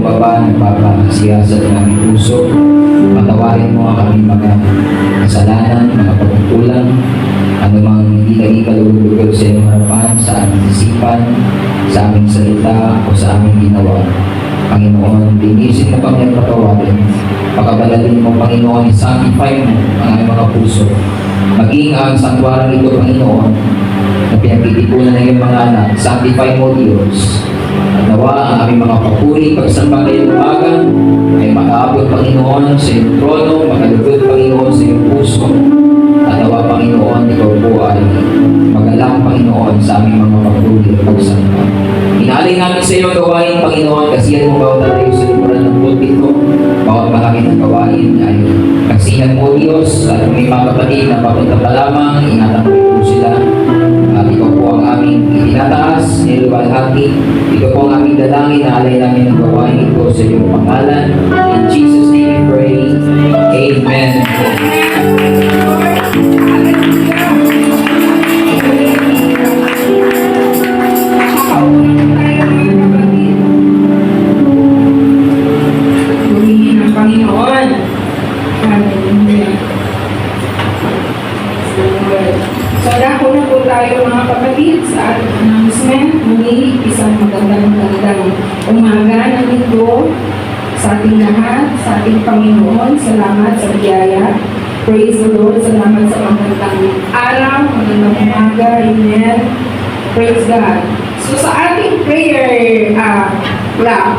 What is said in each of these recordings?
pagbaba, nagpapasiyasat ng aming puso. Patawarin mo ang aming mga kasalanan, mga pagkukulang, anumang hindi naging kalulugod sa iyong harapan, sa aming isipan, sa aming salita, o sa aming ginawa. Panginoon, linisin mo kami at patawarin. Pakabalalin mo, Panginoon, sanctify mo ang aming mga puso. Maging ang sangtuarang ito, Panginoon, na pinagtitipunan ng iyong mga anak, sanctify mo, Diyos. At nawa ang aming mga papuri, pagsamba ngayong umaga, ay makaabot, Panginoon, sa iyong trono, makalugod, Panginoon, sa iyong puso. At nawa, Panginoon, ikaw po ay magalang, Panginoon, sa aming mga papuri at pagsamba. Inaalay namin sa iyo gawain, Panginoon, kasi yan mo bawat tayo sa lipunan ng pulpito. Bawat malaki ng gawain ay kasihan mo, Diyos, at may mga kapatid na papunta pa lamang, ingatan mo po sila. At ikaw po ang aming itinataas, niluwalhati. Ikaw po ang aming dalangin, naalay namin ng gawain ito sa iyong pangalan. In Jesus' name we pray. Amen. So, dako na po tayo mga kapatid sa ating announcement. Muli, isang magandang umaga na linggo sa ating lahat, sa ating Panginoon. Salamat sa biyaya. Praise the Lord. Salamat sa magandang araw, magandang umaga. Amen. Praise God. So, sa ating prayer block,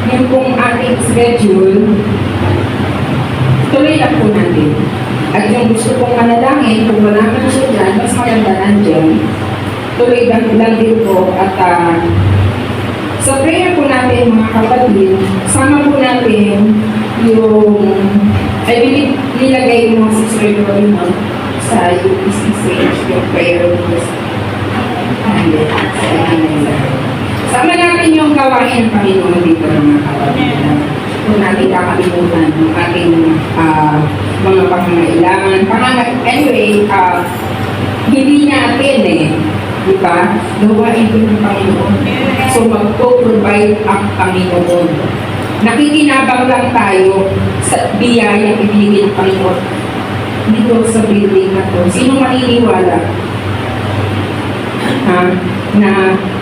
yun pong ating schedule, tuloy lang po natin. At yung gusto kong manalangin, kung wala man siya dyan, mas maganda nandyan. Tuloy lang din po. At sa prayer po natin, mga kapatid, sama po natin yung, I believe, nilagay mo si Sir Rolino sa UPCC, yung prayer request. Sama natin yung gawain ng Panginoon dito, mga kapatid. Kung natin kakalimutan ng ating mga pangangailangan. Anyway, hindi natin di ba? Gawain ko ng Panginoon. So, magpo-provide ang Panginoon. Nakikinabang lang tayo sa biyayang ibigay ng Panginoon dito sa building na to. Sino maniniwala? Na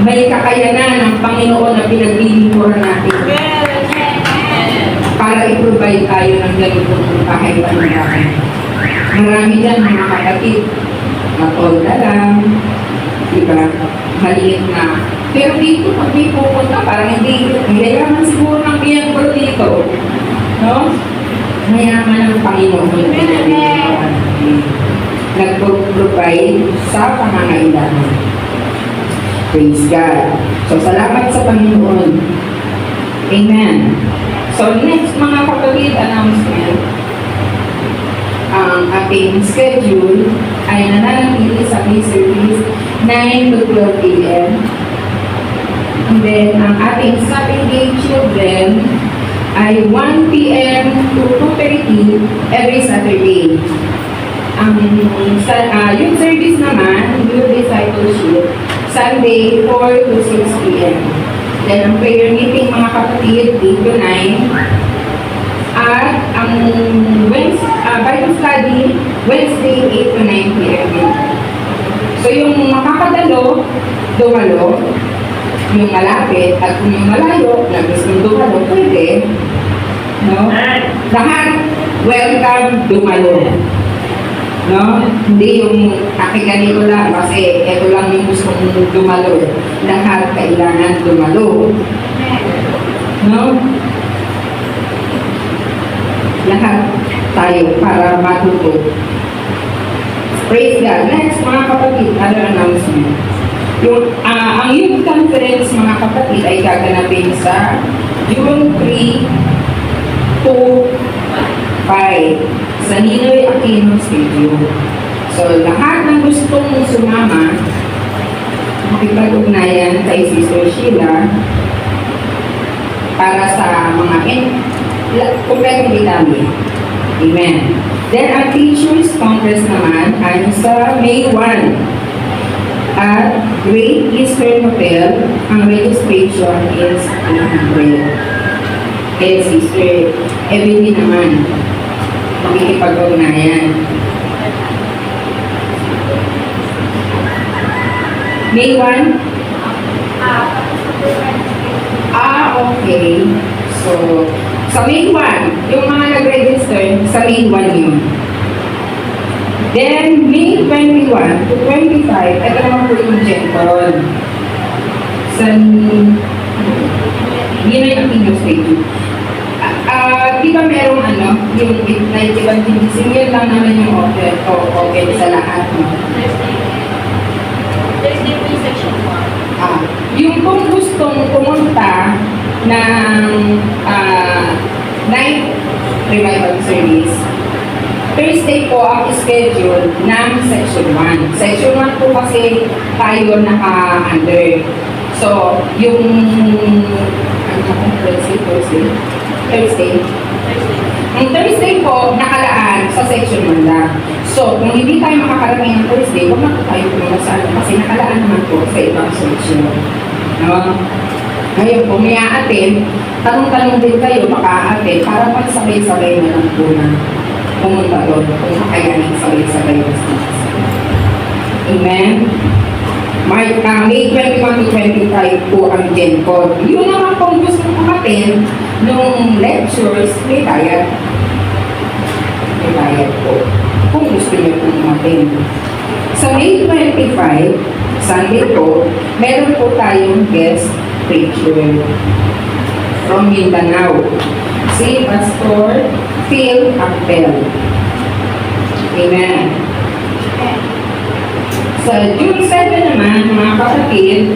may kakayanan ng Panginoon na pinaglilingkuran natin. Para i-provide tayo ng ganitong kahit-ano. Marami dyan mga kapatid, matol na lang, diba? Maliit na. Pero dito, pag may pupunta, parang hindi, mayayaman siguro ng biyangko dito. No? Mayaman ng Panginoon. Nag-provide sa pangangailangan. Praise God. So, salamat sa Panginoon. Amen. So, next mga kapatid, announcement. Ang ating schedule ay nananatili sa May service 9 to 12 a.m. And then, ang ating Saturday children ay 1 p.m. to 2:30 every Saturday. Yung service naman, yung discipleship, Sunday 4 to 6 p.m. Then, ang prayer meeting, mga kapatid, 8 to 9. At ang Bible study, Wednesday, 8 to 9 p.m. So, yung makakadalo, dumalo. Yung malapit, at kung yung malayo, na gustong dumalo, pwede. No? Lahat, welcome, dumalo. No? Hindi yung ganito lang kasi ito lang yung gusto mong dumalo. Lahat kailangan dumalo. No? Lahat tayo para matuto. Praise God. Next, mga kapatid, other announcement. Ang youth conference, mga kapatid, ay gaganapin sa June 3 to 5 sa Ninoy Aquino Stadium. So, lahat ng gustong sumama, makipag-ugnayan kay Sister Sheila para sa mga kompletong detalye. Amen. Then, ang Teachers Conference naman ay sa May 1. At Great Eastern Hotel, ang registration is 800. Kaya Sister Evelyn naman, makikipag-ugnayan. May 1? Okay. So, sa May 1, yung mga nag-register, sa May 1 yun. Then, May 21 to 25, ito naman po yung GenCon. Sa, yun na yung inyong schedule. Di ba merong yung midnight evangelism, yun lang naman yung open sa lahat. No? Yung kung gustong pumunta ng night revival service, Thursday po ang schedule ng Section 1. Section 1 po kasi tayo naka-under. So, yung Thursday. Ang Thursday po, nakalaan sa Section 1 lang. So, kung hindi tayo makakarating ng Thursday, huwag na po tayo pumunta sa kasi nakalaan naman po sa ibang section. No? Ngayon, kung may a-attend, tanong-tanong din kayo, maka-attend, para magsabay-sabay na lang po na pumunta doon kung makayanin sabay-sabay na sa Amen? May 21 to 25 po ang GenCon. Yun naman kung gusto kong attend nung lectures, may bayad. May bayad po. Kung gusto niyo pong attend. Sa May 25, Sunday po, meron po tayong guest preacher from Mindanao. Si Pastor Phil Actel. Amen. Sa June 7 naman, mga kapatid,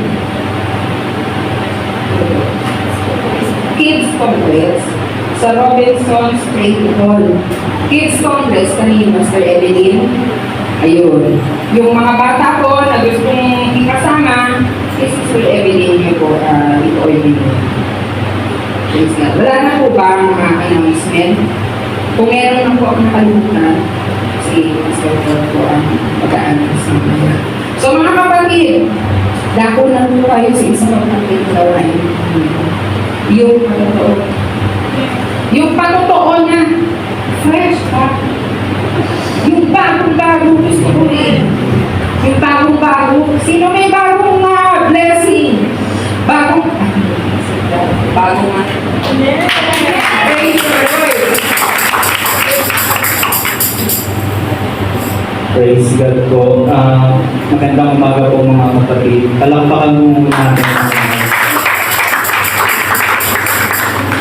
Kids Congress sa Robinson Street Hall. Kids Congress, kanina, Master Evelyn. Ayun. Yung mga bata ko na gustong ikasama, si Sister Evelyn niyo po, dito o yun. Wala na po ba ang mga announcement? Kung meron na po ako nakalimutan, si Pastor Paul po ang pag-a-announce naman. So mga kapatid, dako na po kayo sa isang kapatid gawin. Yung patotoo. Yung patotoo na fresh pa. Yung bagong-bago gusto ko rin. Yung bagong-bago. Sino may bagong blessing? Bagong Praise the Lord. Praise God po. Magandang umaga po mga kapatid. Talampakan mo muna natin.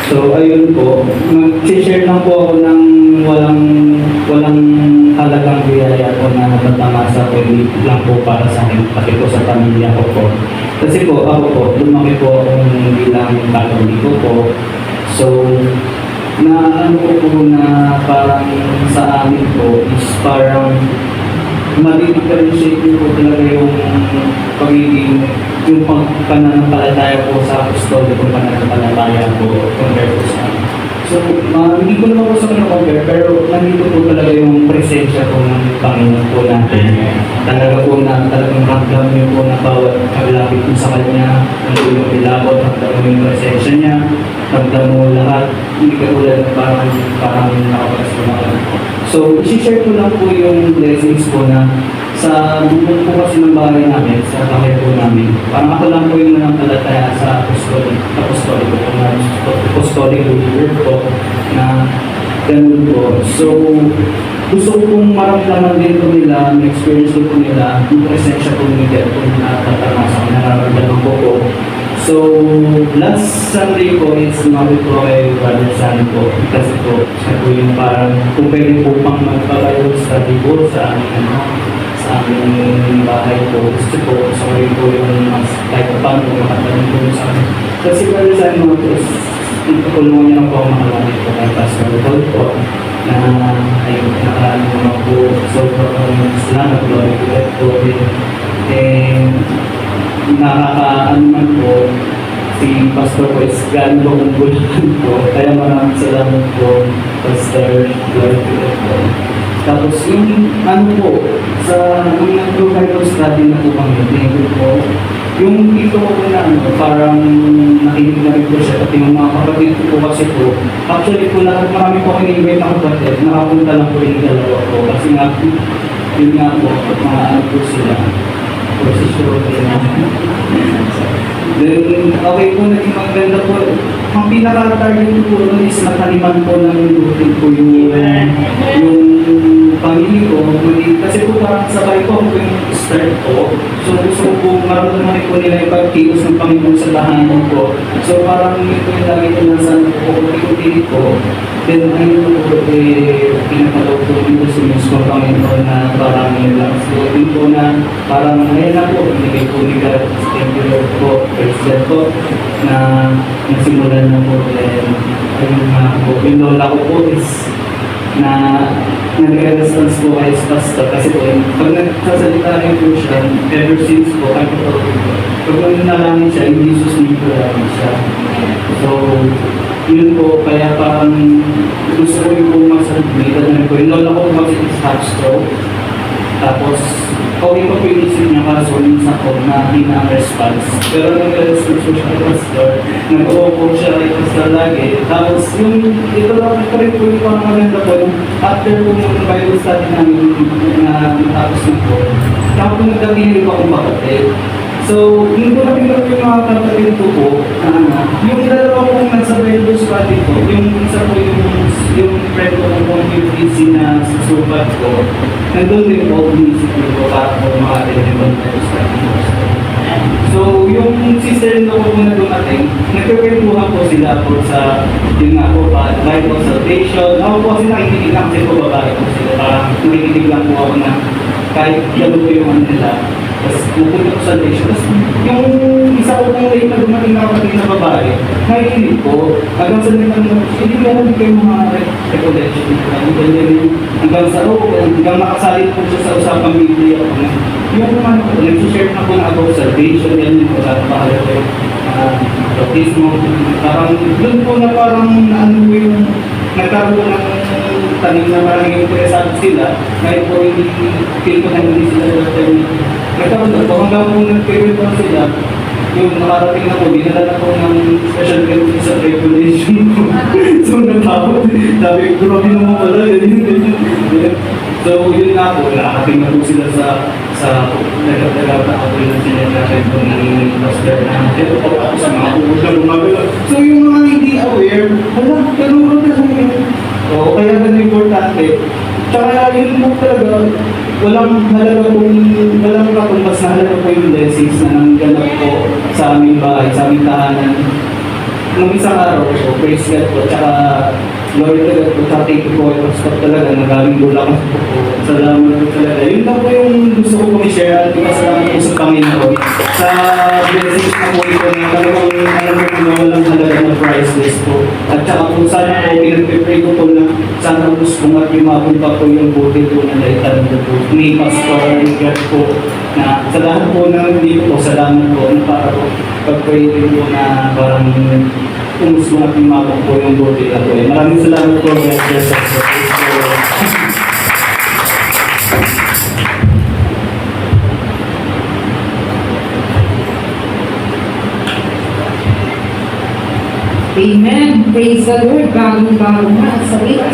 So, ayun po. Mag-share lang po ako ng walang halagang biyaya po na napatamasa po. Hindi lang po para sa akin, pati po sa pamilya ko po. Kasi po, ako po, lumaki po akong bilang Katoliko po. So, na ano po na parang sa amin po is parang ma-differentiate po talaga yung pagiging yung pananampalataya po sa apostolic kung pananampalataya po compared po sa amin. So, hindi ko naman po sa compare pero nandito po talaga yung presensya po ng Panginoon po natin. Talaga po na talagang ramdam niyo po na bawat paglapit mo sa Kanya, nandito yung ilabot, ramdam mo yung presensya niya, ramdam mo lahat, hindi ka tulad na parang nakapagsumakan. So, isi-share ko lang po yung blessings po na sa bukong po kasi ng bahay namin, sa bahay po namin. Parang ako lang po yung nanampalataya sa apostolic leader po na ganun po. So, gusto ko pong maramdaman din po nila, ma-experience din po nila, yung presensya po nila po na tatamasa ko, nararamdaman ko po. So, last Sunday po is sumabit po kay Brother San po. Kasi po, siya po yung parang kung pwede po pang magpapayos sa dibo sa aming bahay po. Gusto po, so rin po yung mas kahit pa paano makatanong po sa amin. Kasi Brother San po, tulungan niya lang po ang makalami po kay Pastor Paul po na ayun, nakaraan naman po. So, salamat po, nakakaano man po si Pastor po is gaano po kung bulan po. Kaya maraming salamat po, Pastor Lord po. Tapos yung ano po, sa mga Bible study na po kami, tinigil po, yung dito ko po na ano, parang nakinig na rin po siya, pati yung mga kapatid ko po kasi po, actually po lahat marami po kini-invite na kapatid, nakapunta lang po yung dalawa po, kasi nga, yun nga po, mga ano po sila, posisyon po yun. Then, okay po, naging maganda po. Ang pinaka-target po nun is nakaliman po ng lutin po yung pamilya ko. Kasi po parang sabay po ako yung start ko. So gusto ko po maramdaman po nila yung pagkilos ng Panginoon sa tahanan ko. So parang ito yung lagi ko nasa pupunti ko. Then ayun po pinakalaw po dito sa mismo Panginoon na parang yun po na parang ngayon na po, hindi po ni God. Thank you Lord po. Praise God po na nasimulan na po. Ayun nga po. Yung lola ko po is na nag-response po kay pastor kasi po pag nagsasalita rin po siya ever since po kahit po pag nanalangin siya in Jesus name po lang siya. So yun po kaya parang gusto ko yung po masalita na po yung lola ko kasi is half stroke tapos okay pa po yung isip niya kaso minsan po na response pero nag-response po siya kay pastor nag-o-o siya kay pastor lagi tapos yung ito lang pa rin po yung parang maganda po after po yung Bible study namin na matapos na po tapos nagdating po akong kapatid so yung po natin po yung mga kapatid ko po yung dalawa pong nasa Bible study po yung isa po yung friend ko po yung busy na susubat ko nandun din po umisip ko para po makatinig ng Bible study ko. So, yung sister-in-law ko po na dumating, nagkakwentuhan po sila po sa, yun nga po, Bible salvation. Ako po kasi nakikinig lang kasi po babae po sila. Parang nakikinig lang po ako na kahit gano'n po yung ano nila. Tapos pupunta ko sa salvation. Tapos yung isa ko pong late na dumating na kapatid na babae, nakikinig po. Hanggang sa nagtanong, hindi meron kayo mga recollection. Hanggang sa, hanggang makasalit po siya sa usapang Biblia. Yung ano po, nag-share na po na about salvation, yan yung pagkakabahal ko yung baptismo. Parang doon po na parang ano po yung nagkaroon ng tanim na parang yung interesado sila, kahit po hindi feel ko na hindi sila nagkaroon doon po hanggang po nag-period po sila, yung nakarating na po, dinala na po ng special guest sa regulation. So nagtapot, sabi ko, grabe naman pala, yun. So yun nga po, nakakating na po sila sa nagkakagata ako yung sinasakit po ng pastor na ito po ako sa mga uusap gumagala. So yung mga hindi aware, wala, ganun ka sa inyo. Oo, kaya ganun importante. Tsaka yun po talaga, walang katumbas na halaga po yung blessings na nangganap po sa aming bahay, sa aming tahanan. Nung isang araw po, praise God po, tsaka Lord talaga po, tsaka thank you po, pastor talaga, nagaling bulakas po po. Salamat po talaga. Yun lang po yung gusto ko pong i-share at ipasalamat po sa Panginoon. Sa blessings na po ito na talagang alam mo po na walang halaga na priceless po. At tsaka po sana po, pinag-pray ko po na sana po sumungat yung mapunta po yung buti po na naitan po ni Pastor God po na sa lahat po na dito po, salamat po na para po pag-pray din po na parang umusungat yung mapag po yung buti na po. Maraming salamat po. God bless us. Amen. Praise the Lord. Bagong-bago na.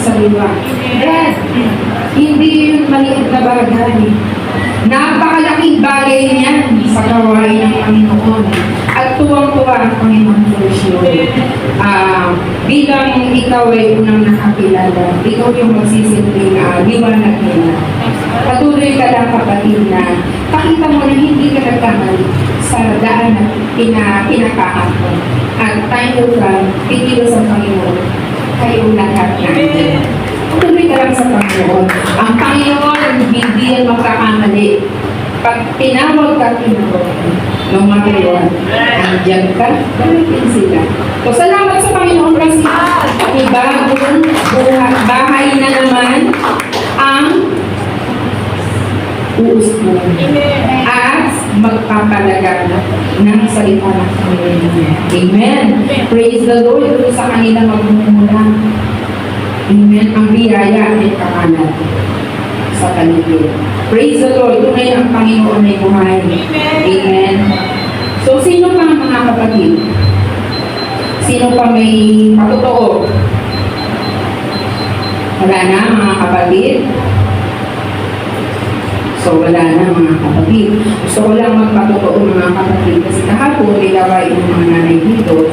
Sariwa. Brad, hindi yun maliit na bagay. Napakalaking bagay niyan sa gawain ng Panginoon. At tuwang-tuwa ang Panginoon for sure. Bilang ikaw ay unang nakakilala, ikaw yung magsisilbing liwanag nila. Patuloy ka lang kapatid na pakita mo na hindi ka nagkamali sa daan na pinakahan mo. At time to come, pikilos ang Panginoon. Kayong lahat natin. Patuloy ka lang sa Panginoon. Ang Panginoon, hindi yan magkakamali. Pag tinawag ka, tinawag ka. No matter what, andyan ka, gamitin sila. So, salamat sa Panginoon kasi bagong bahay na naman ang uuspo at magpapalaga ng salita ng Panginoon. Amen. Praise the Lord doon sa kanila magmumula. Amen. Ang biyaya ay kakalat. sa paligid. Praise the Lord. Tunay ang Panginoon ay buhay. Amen. So, sino pa mga kapatid? Sino pa may patotoo? Wala na mga kapatid? So, wala na mga kapatid. Gusto ko lang magpatotoo mga kapatid kasi kahapon may gawain ng mga nanay dito.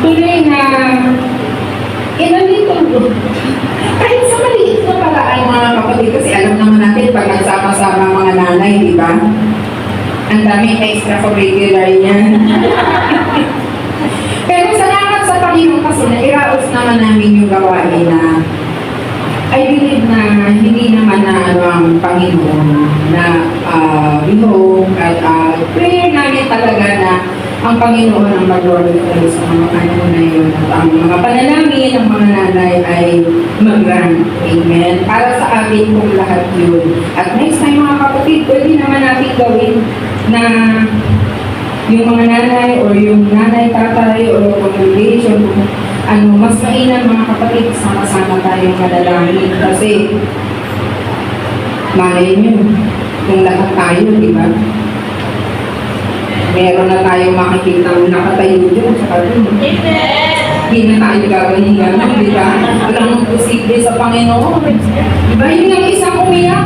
Tuloy na inalito kahit sa maliit na paraan mga kapatid kasi alam naman natin pag nagsama-sama ang mga nanay, di ba? Ang daming extracurricular niyan. Pero salamat sa Panginoon kasi nairaos naman namin yung gawain na I believe na hindi naman na ang Panginoon na we hope at prayer namin talaga na ang Panginoon ang mag-glorify sa mga panahon na yun. At ang mga panalangin ng mga nanay ay mag-grant. Amen. Para sa atin kung lahat yun. At next time mga kapatid, pwede naman natin gawin na yung mga nanay or yung nanay, tatay or congregation, mas mainam mga kapatid, sama-sama tayong manalangin. Kasi malay nyo, kung lahat tayo, di ba? Meron na tayong makikita ng nakatayo dyan sa dun. Hindi na tayo gagawin, di ba? Walang posible sa Panginoon. Di ba? Yun ang isang umiyak.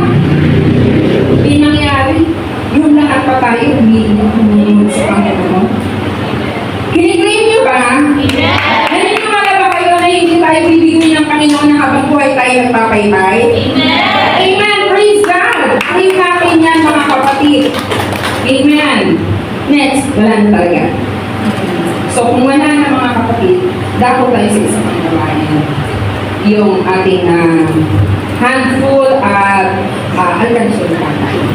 Hindi nangyari. Yung lahat pa tayo, umiiyak sa Panginoon. Kiniklaim niyo ba? Naniniwala ba kayo na hindi tayo bibigyan ng Panginoon na habang buhay tayo nagpapaypay? Amen! Praise God! Ayun natin yan mga kapatid. Amen! Next, wala na talaga. So kung wala na mga kapatid, dako tayo sa isang panggawain. Yung ating handful at alkansyon na tayo.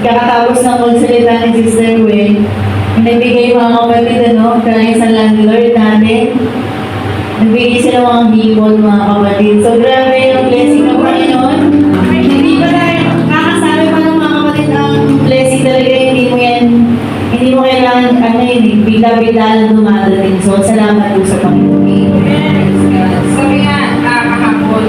kakatapos ng magsalita ni Sister Gwen, nagbigay mga kapatid, kaya sa landlord natin, sila mga people, mga kapatid. So, grabe yung blessing ng Panginoon. Hindi pa tayo kakasabi pa ng mga kapatid ang blessing talaga, hindi mo kailangan, bigla-bigla lang dumadating. So, salamat po sa Panginoon. Sabi nga, kahapon,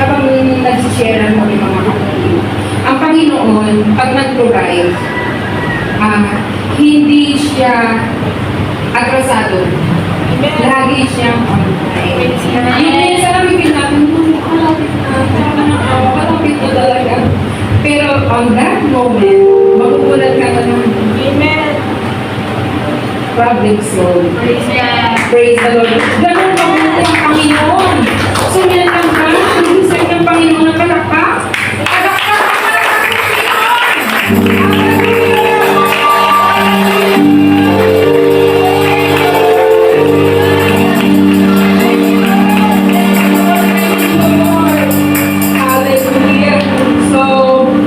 habang nagsishare mo yung mga kapatid, ang Panginoon, pag nag-provide, hindi siya atrasado. Lagi siyang on time. Yun sa namin natin, malapit na talaga. Pero on that moment, magugulat ka na ng Amen. Problem solved. Praise the Lord. Ganun ba ang Panginoon? So yan lang ba? Ang gusto ng Panginoon na palakpak? Palakpak ang Panginoon! Hallelujah! So,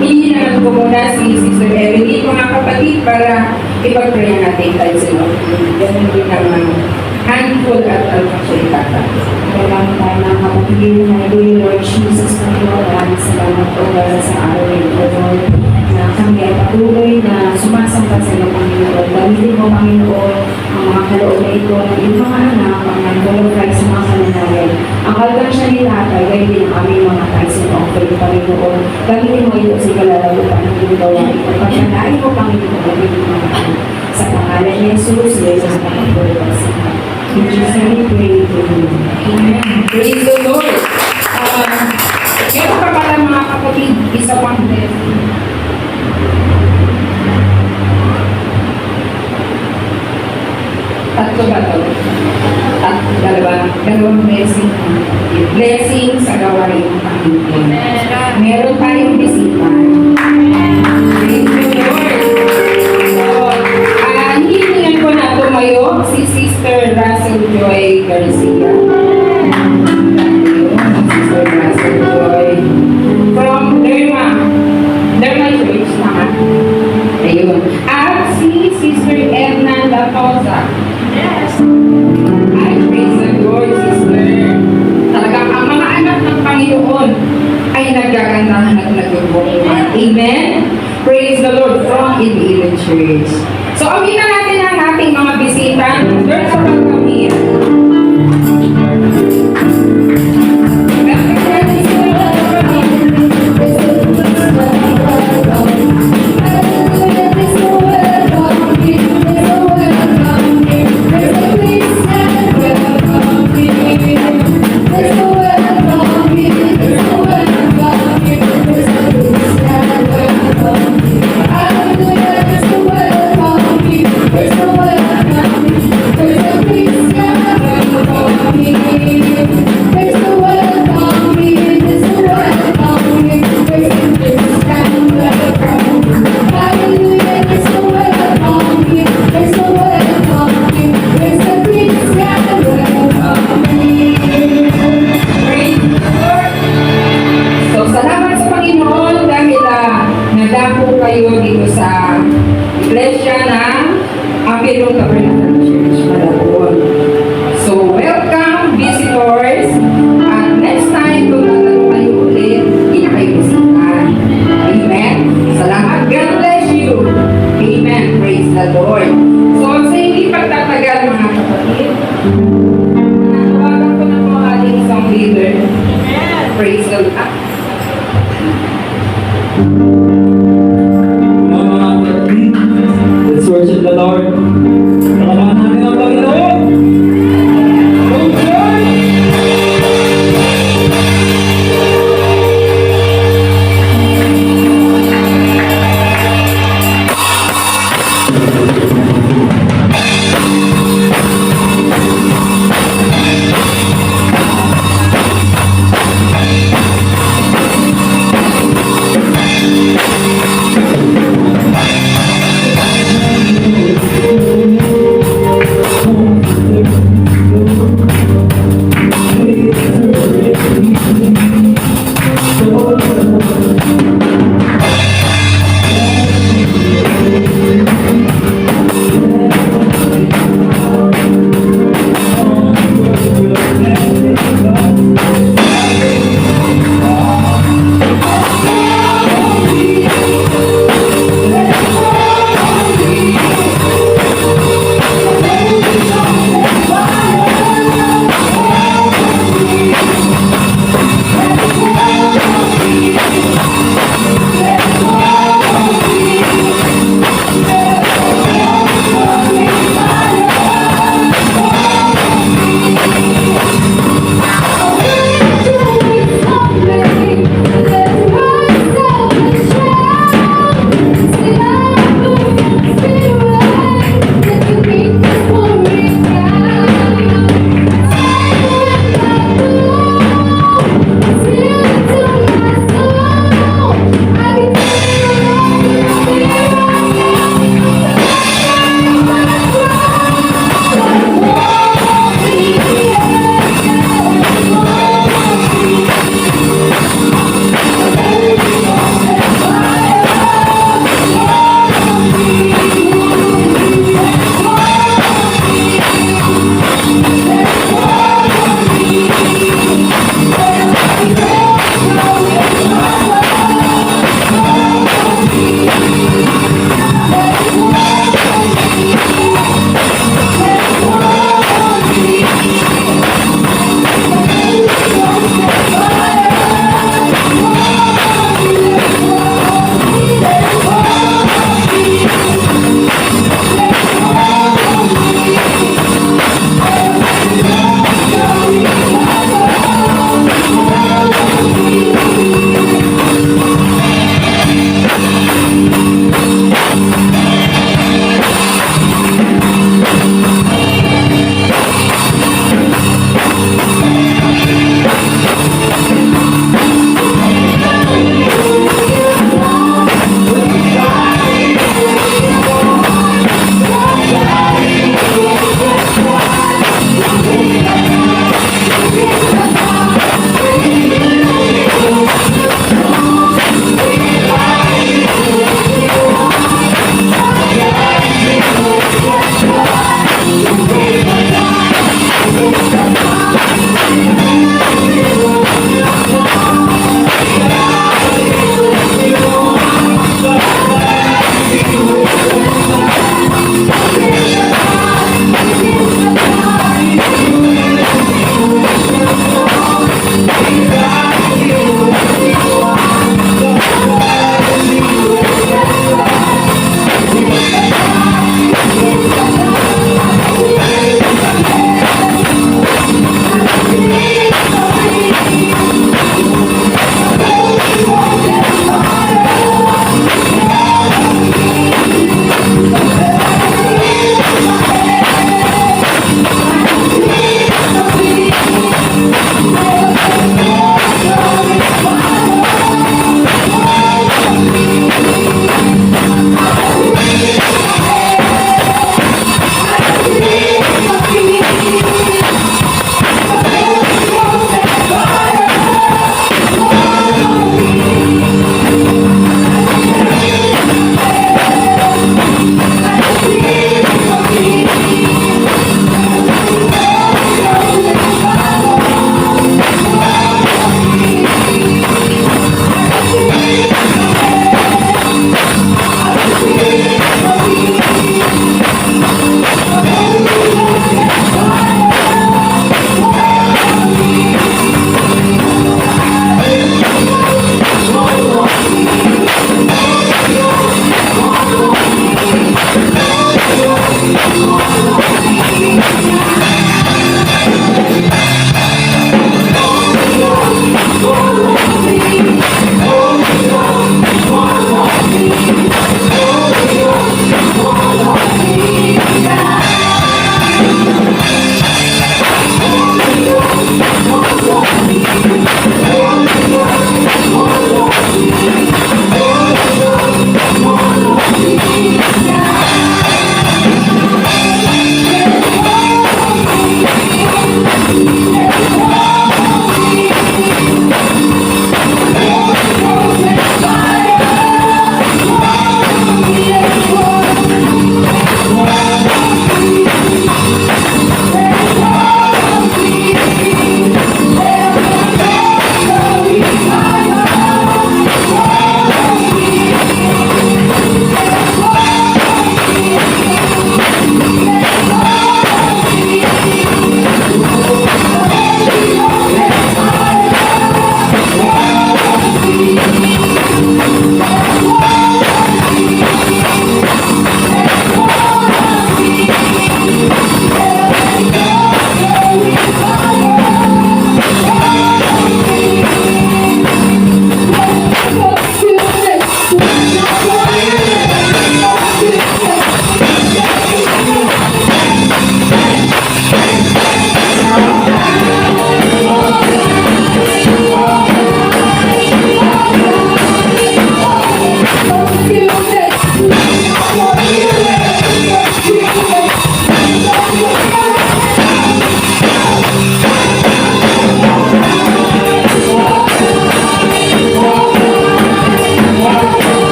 hihinahan ko muna si Sister Evelyn, mga kapatid, para ipag-pray natin tayo sa Lord. Ganun din naman. Handful at alpaksulitata. Maraming tayo ng kapatid. Hallelujah, Lord Jesus. Maraming salamat po para sa araw na ito, Lord, na kami ay patuloy na sumasamba sa iyo, Panginoon. Gamitin mo, Panginoon, ang mga kaloob na ito ng iyong mga anak, ang nag-qualify sa mga kananayan. Ang alkansya ni Tatay, gaya din ang aming mga tithes and offering, Panginoon. Gamitin mo ito sa kalalagupan ng iyong gawa ito. Pagkanain mo, Panginoon, ang iyong mga anak. Sa pangalan ni Jesus, Jesus, Panginoon. In Jesus' name we pray. Amen. Praise the Lord. Meron pa pala mga kapatid, isa pang blessing. Tatlo ba ito? Dalawang blessing. Blessing sa gawain ng Panginoon. Meron tayong bisita. Praise the Lord. Hihingan ko na tumayo si Sister Russell Joy Garcia. Sister Russell Joy. From Derma Church naman. Ayun. At si Sister Edna Laposa. Yes. Ay, praise the Lord, Sister. Talagang ang mga anak ng Panginoon ay nagagandahan at nagbubuhay. Amen? Praise the Lord from Iloilo Church. So, aminin na natin ang ating mga bisita. Lord, sa pagkamiya. Let's worship the Lord. Nakamahan natin ang Panginoon. Oh, Lord!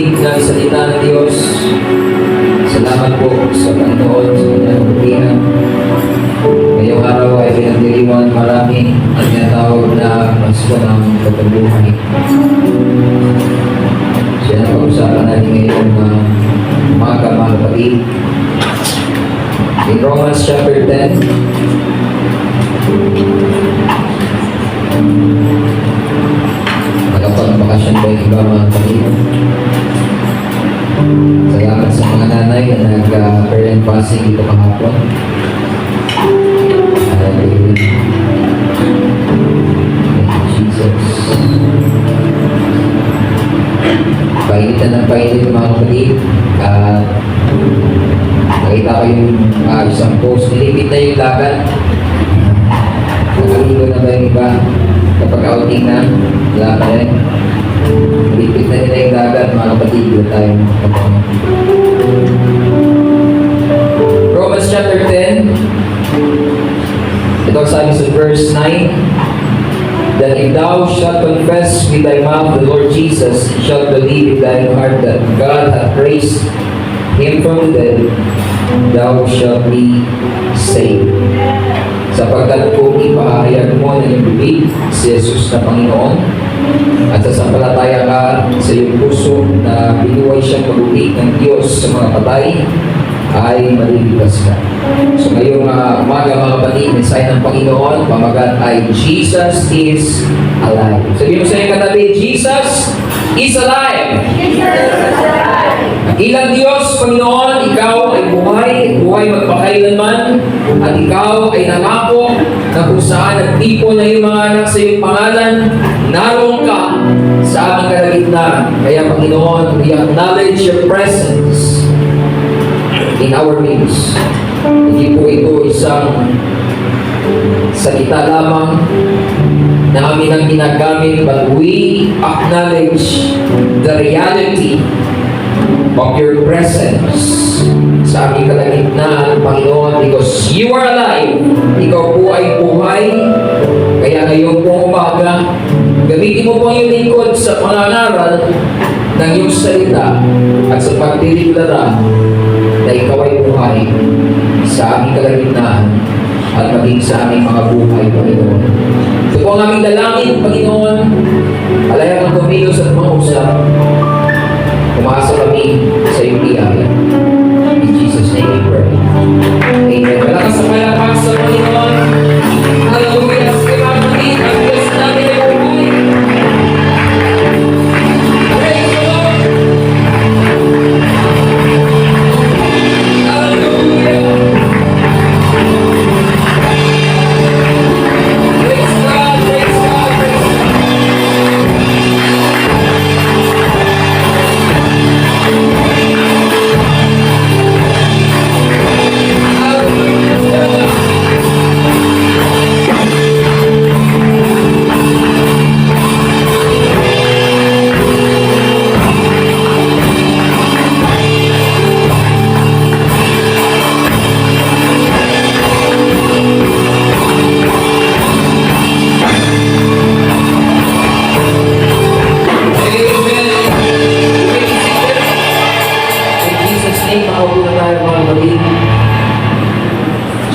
dinig ng salita ng Diyos. Salamat po sa Panginoon sa kanyang kabutihan. Ngayong araw ay pinagdiriwang marami ang tinatawag na Pasko ng Pagkabuhay. Siya na pag-usapan natin ngayon na mga kapatid. In Romans chapter 10, nakapag-bakasyon ba yung iba mga kapatid? Salamat sa mga nanay na nag-parent passing dito kahapon. Hallelujah. Thank you, Jesus. Painitan ng painit mga kapatid. Nakita ko yung isang post. Nilipit na yung dagat. Nakaligo na ba yung iba? Kapag outing na, wala pa rin. Nilipit na nila yung dagat mga kapatid. Wala tayong kapatid. Romans chapter 10. Ito sabi sa verse 9, that if thou shalt confess with thy mouth the Lord Jesus, and shalt believe in thine heart that God hath raised him from the dead, thou shalt be saved. Sapagkat kung ipahayag mo na iyong bibig si Jesus na Panginoon, at sasampalataya ka sa iyong puso na binuhay siyang pag-uwi ng Diyos sa mga patay, ay maliligtas ka. So ngayong umaga mga kapatid, mensahe ng Panginoon, pamagat ay Jesus is alive. Sabihin mo sa iyong katabi, Jesus is alive. Ilang Diyos, Panginoon, ikaw ay buhay magpakailanman, at ikaw ay nangako na kung saan nagtipon na yung mga anak sa iyong pangalan, naroon ka sa aming kalagitnaan. Kaya Panginoon, we acknowledge your presence in our midst. Hindi po ito isang salita lamang na amin ang ginagamit, but we acknowledge the reality of your presence sa aming kalagitnaan, Panginoon, because you are alive. Ikaw po ay buhay. Kaya ngayon po umaga, gamitin mo po yung lingkod sa pangangaral ng iyong salita at sa pagdideklara na ikaw ay buhay sa aming kalagitnaan at maging sa aming mga buhay, Panginoon. Ito po ang aming dalangin, Panginoon. Alayang ang kumilos at mga usap. Umasa kami sa iyong biyaya. In Jesus' name we pray. Amen. Malakas sa palakpak sa Panginoon. Hallelujah. Sa mga kapatid, ang Diyos namin ay buhay. Praise the Lord. Hallelujah. Praise God, praise God, praise God.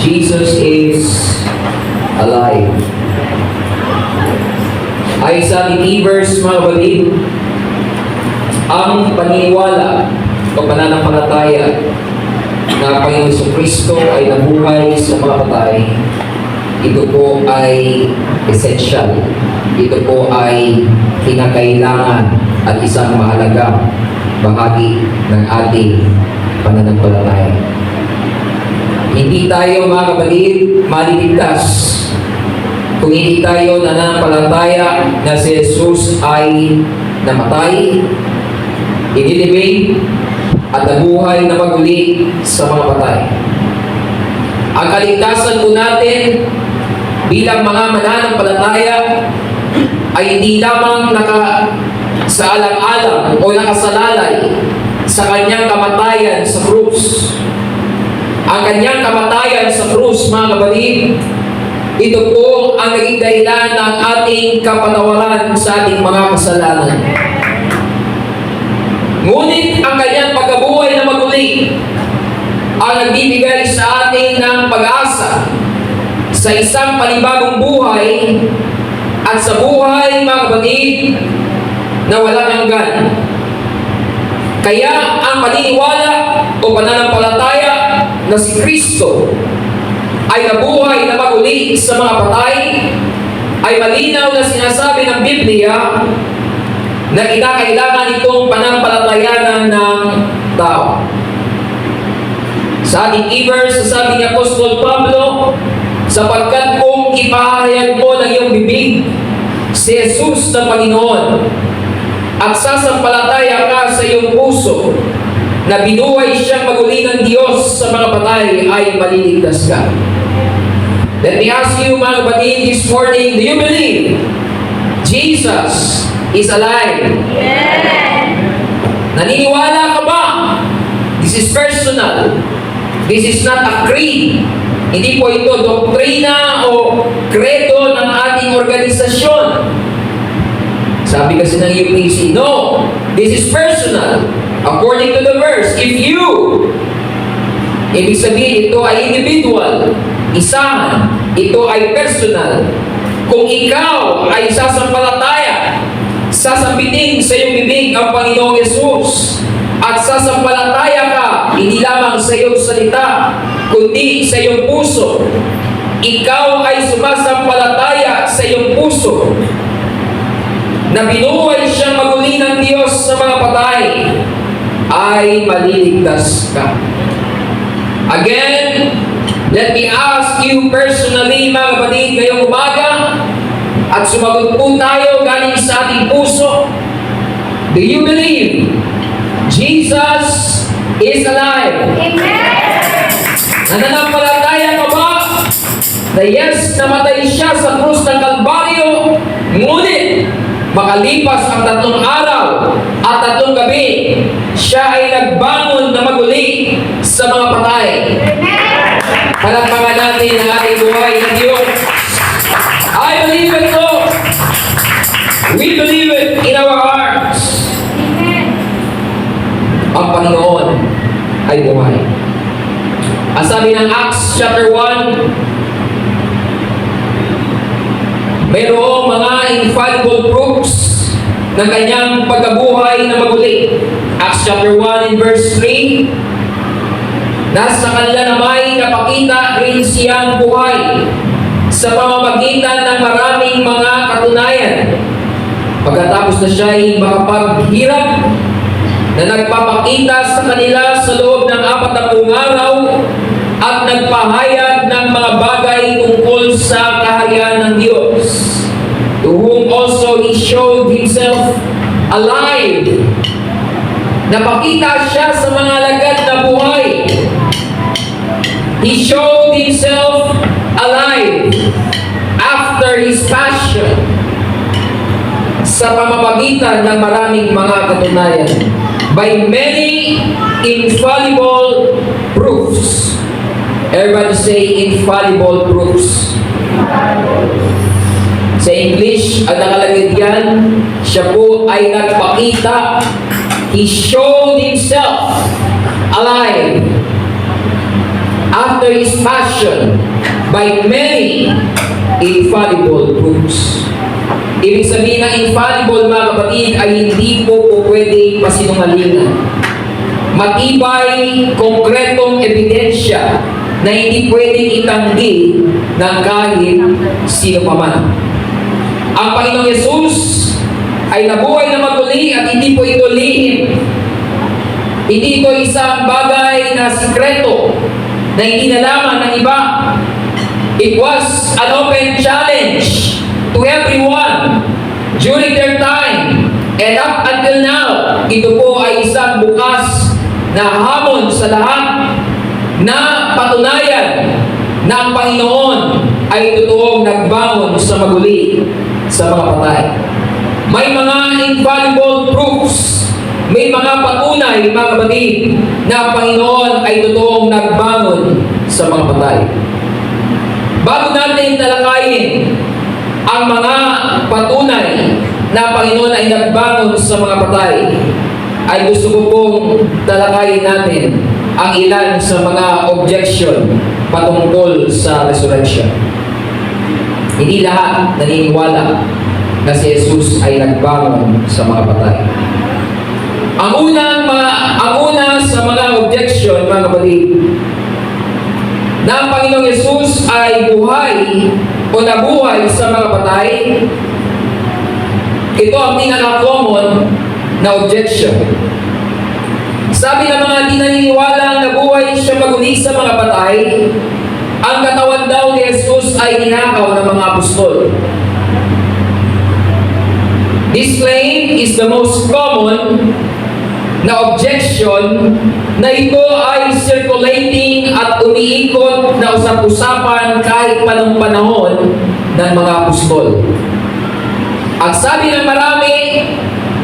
Jesus is alive. Ay sa believers, mga kapatid, ang paniniwala o pananampalataya na Panginoon Jesucristo ay nabuhay sa mga patay, ito po ay essential. Ito po ay kinakailangan at isang mahalaga bahagi ng ating pananampalataya. Hindi tayo, mga kapatid, maliligtas kung hindi tayo nananampalataya na si Jesus ay namatay, inilibing, at nabuhay na maguli sa mga patay. Ang kaligtasan po natin bilang mga mananampalataya ay hindi lamang nakasaalang-alang o nakasalalay sa kanyang kamatayan sa krus. Ang kanyang kamatayan sa krus, mga kapatid, ito po ang naging dahilan ng ating kapatawaran sa ating mga kasalanan. Ngunit ang kanyang pagkabuhay na maguli ang nagbibigay sa atin ng pag-asa sa isang panibagong buhay at sa buhay, mga kapatid, na walang hanggan. Kaya ang paniniwala o pananampalataya na si Kristo ay nabuhay na maguli sa mga patay ay malinaw na sinasabi ng Biblia na kinakailangan itong panampalatayanan ng tao. Sa ating e-verse, sabi ni Apostol Pablo, sapagkat kung ipahayag mo ng iyong bibig si Jesus na Panginoon at sasampalataya ka sa iyong puso na binuhay siyang maguli ng Diyos sa mga patay, ay maliligtas ka. Let me ask you, mga kapatid, this morning, do you believe Jesus is alive? Yes! Naniniwala ka ba? This is personal. This is not a creed. Hindi po ito doktrina o kredo ng ating organisasyon. Sabi kasi ng UPC, no, this is personal. According to the verse, if you, ibig sabihin ito ay individual, isahan, ito ay personal. Kung ikaw ay sasampalataya, sasabitin sa iyong bibig ang Panginoong Yesus, at sasampalataya ka, hindi lamang sa iyong salita, kundi sa iyong puso. Ikaw ay sumasampalataya sa iyong puso na binuhay siyang maguli ng Diyos sa mga patay, ay maliligtas ka. Again, let me ask you personally, mga kapatid, ngayong umaga, at sumagot po tayo galing sa ating puso. Do you believe Jesus is alive? Amen! Nananampalataya ka ba na yes, namatay siya sa krus ng Kalbaryo, ngunit makalipas ang 3 araw at 3 gabi, siya ay nagbangon na maguli sa mga patay. Palakpakan natin ang ating buhay ng Diyos. I believe it, Lord. We believe it in our hearts. Ang Panginoon ay buhay. Ang sabi ng Acts chapter 1, mayroong mga infallible proofs ng kanyang pagkabuhay na maguli. Acts chapter 1 in verse 3, nasa kanila namay napakita rin siyang buhay sa pamamagitan ng maraming mga katunayan. Pagkatapos na siya ay makapaghirap na nagpapakita sa kanila sa loob ng 40 araw at nagpahayag ng mga bagay tungkol sa kaharian ng Diyos, to whom also He showed Himself alive. Napakita siya sa mga alagad na buhay. He showed Himself alive after His passion sa pamamagitan ng maraming mga katunayan, by many infallible proofs. Everybody say infallible proofs. Sa English, ang nakalagay diyan, siya po ay nagpakita. He showed Himself alive after His passion by many infallible proofs. Ibig sabihin ng infallible, mga kapatid, ay hindi po pwedeng pasinungalingan. Matibay, konkretong ebidensya na hindi pwedeng itanggi ng kahit sino paman. Ang Panginoong Yesus ay nabuhay na maguli at hindi po ito lihim. Hindi ito isang bagay na sikreto na hindi nalaman ng iba. It was an open challenge to everyone during their time, and up until now, ito po ay isang bukas na hamon sa lahat na patunayan na ang Panginoon ay totoong nagbangon sa maguli sa mga patay. May mga infallible proofs, may mga patunay, mga kapatid, na ang Panginoon ay totoong nagbangon sa mga patay. Bago natin talakayin ang mga patunay na Panginoon ay nagbangon sa mga patay, ay gusto ko pong talakayin natin ang ilan sa mga objection patungkol sa resurrection. Hindi lahat naniniwala na si Jesus ay nagbangon sa mga patay. Ang una sa mga objection, mga kapatid, na ang Panginoong Jesus ay buhay o nabuhay sa mga patay, ito ang pinaka-common na objection. Sabi ng mga di naniniwala na buhay siya maguli sa mga patay, ang katawan daw ni Jesus ay ninakaw ng mga apostol. This claim is the most common na objection na ito ay circulating at umiikot na usap-usapan kahit panong panahon ng mga apostol. Ang sabi ng marami,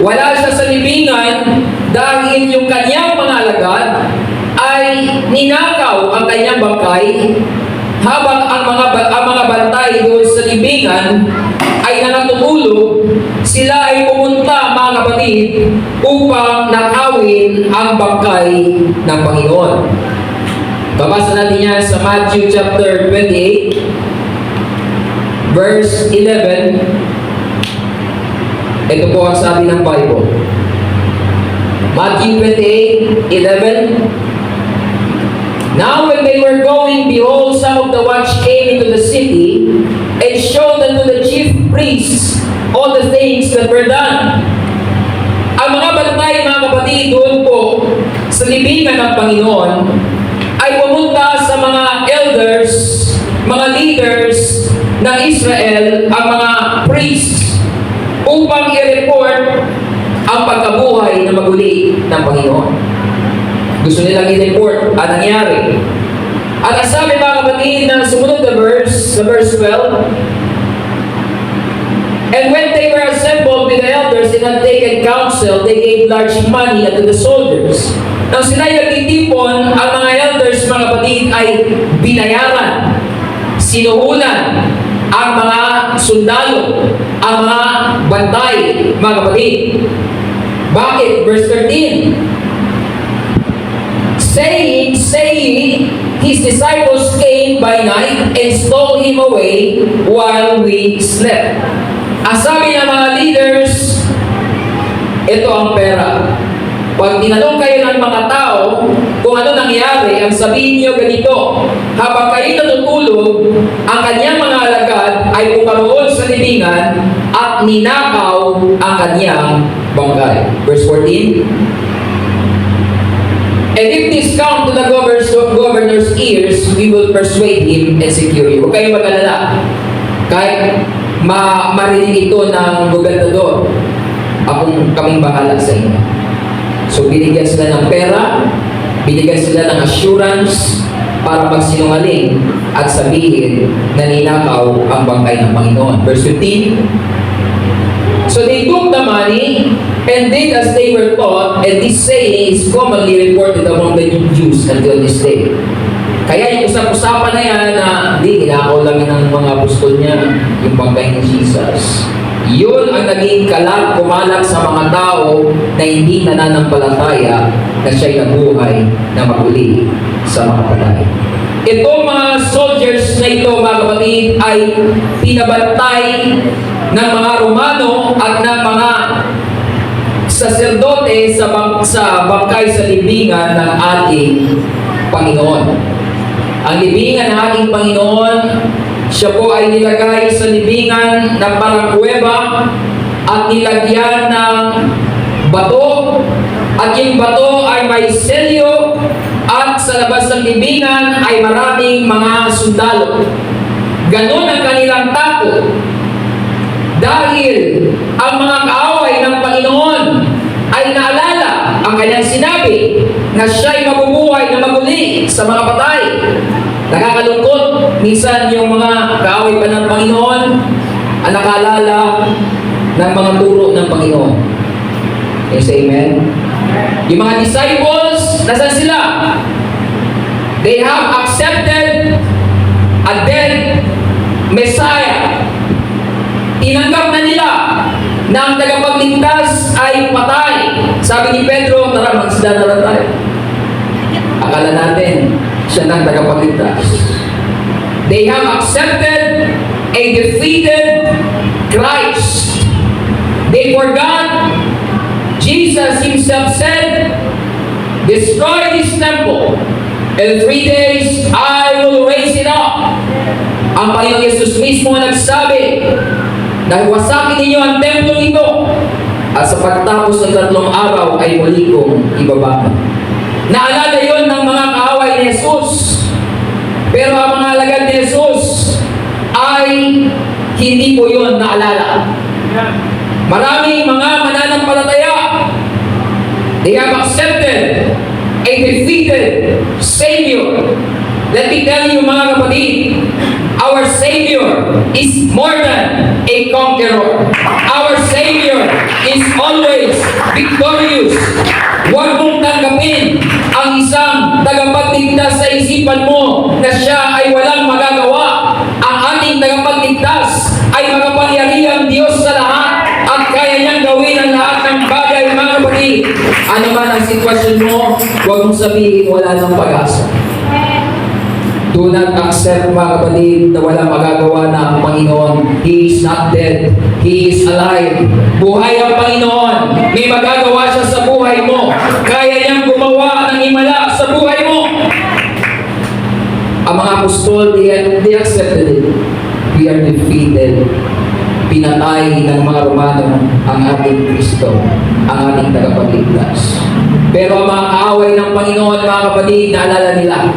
wala siya sa libingan dahil yung kanyang mga alagad ay ninakaw ang kanyang bangkay, habang ang mga bantay doon sa libingan ay nangatutulog. Sila ay pumunta, mga kapatid, upang nakawin ang bangkay ng Panginoon. Babasa natin yan sa Matthew chapter 28, verse 11. Ito po ang sabi ng Bible. Matthew 28:11. Now when they were going, behold, some of the watch came into the city and showed unto the chief priests all the things that were done. Ang mga bantay, mga kapatid, doon po sa libingan ng Panginoon ay pumunta sa mga elders, mga leaders ng Israel, ang mga priests, upang i-report ang pagkabuhay na maguli ng Panginoon. Gusto nilang i-report ang nangyari. At ang sabi, mga kapatid, na sumunod na verse, sa verse 12, and when they were assembled with the elders and had taken counsel, they gave large money unto the soldiers. Nang sila'y nagtitipon, ang mga elders, mga kapatid, ay binayaran, sinuhulan ang mga sundalo, ang mga bantay, mga kapatid. Bakit? Verse 13. Saying, his disciples came by night and stole him away while we slept. Ang sabi ng mga leaders, ito ang pera. Pag tinanong kayo ng mga tao kung ano nangyari, ang sabihin niyo ganito: habang kayo natutulog, ang kanyang mga alagad ay pumaroon sa libingan at ninakaw ang kanyang bangkay. Verse 14. And if this come to the governor's ears, we will persuade him and secure you. Huwag kayong mag-alala. Kahit marinig ito ng gobernador, kaming bahala sa inyo. So binigyan sila ng pera, binigyan sila ng assurance para magsinungaling at sabihin na ninakaw ang bangkay ng Panginoon. Verse 15. So they took the money and did as they were taught, and this saying is commonly reported among the Jews until this day. Kaya yung usap-usapan na yan na hindi, ninakaw lang ng mga apostol niya yung bangkay ni Jesus. Yun ang naging kumalat sa mga tao na hindi nananampalataya na siya'y nabuhay na maguli sa mga patay. Itong mga soldiers na ito, mga kapatid, ay pinabantay ng mga Romano at ng mga saserdote sa bangkay sa libingan ng ating Panginoon. Ang libingan ng ating Panginoon, siya po ay nilagay sa libingan ng parang kuweba at nilagyan ng bato, at yung bato ay may selyo, at sa labas ng libingan ay maraming mga sundalo. Ganon ang kanilang takot. Dahil ang mga kaaway ng Panginoon ay naalala ang kanyang sinabi na siya'y mabubuhay na maguli sa mga patay. Nakakalungkot, minsan yung mga kaaway pa ng Panginoon ang nakaalala ng mga turo ng Panginoon. Yes, amen? Yung mga disciples, nasan sila? They have accepted a dead Messiah. Tinanggap na nila na ang tagapagligtas ay patay. Sabi ni Pedro, tara, magsda na lang tayo. Akala natin, siya nang tagapagligtas. They have accepted a defeated Christ. They forgot Jesus himself said, destroy this temple. In 3 days, I will raise it up. Ang Panginoong Yesus mismo nagsabi, dahil wasakin ninyo ang templo ito, at sa pagtapos ng 3 araw ay muli kong ibabangon. Naalala yon ng mga kaaway ni Jesus. Pero ang mga alagad ni Jesus ay hindi po yun naalala. Maraming mga mananampalataya, they have accepted a defeated Savior. Let me tell you mga kapatid, our Savior is more than a conqueror. Our Savior is always victorious. Huwag mong tanggapin ang isang tagapagligtas sa isipan mo na siya ay walang magagawa. Ang ating tagapagligtas ay makapangyarihang Diyos sa lahat at kaya niyang gawin ang lahat ng bagay, mga kapatid. Ano man ang sitwasyon mo, huwag mong sabihin wala ng pag-asa. Do not accept, mga kapatid, na walang magagawa na ang Panginoon. He is not dead. He is alive. Buhay ang Panginoon. May magagawa siya sa buhay mo. Kaya niyang gumawa ng himala sa buhay mo. Ang mga apostol, they accepted it. We are defeated. Pinatay ng mga Romano ang ating Kristo, ang ating tagapagligtas. Pero ang mga kaaway ng Panginoon, mga kapatid, naalala nila.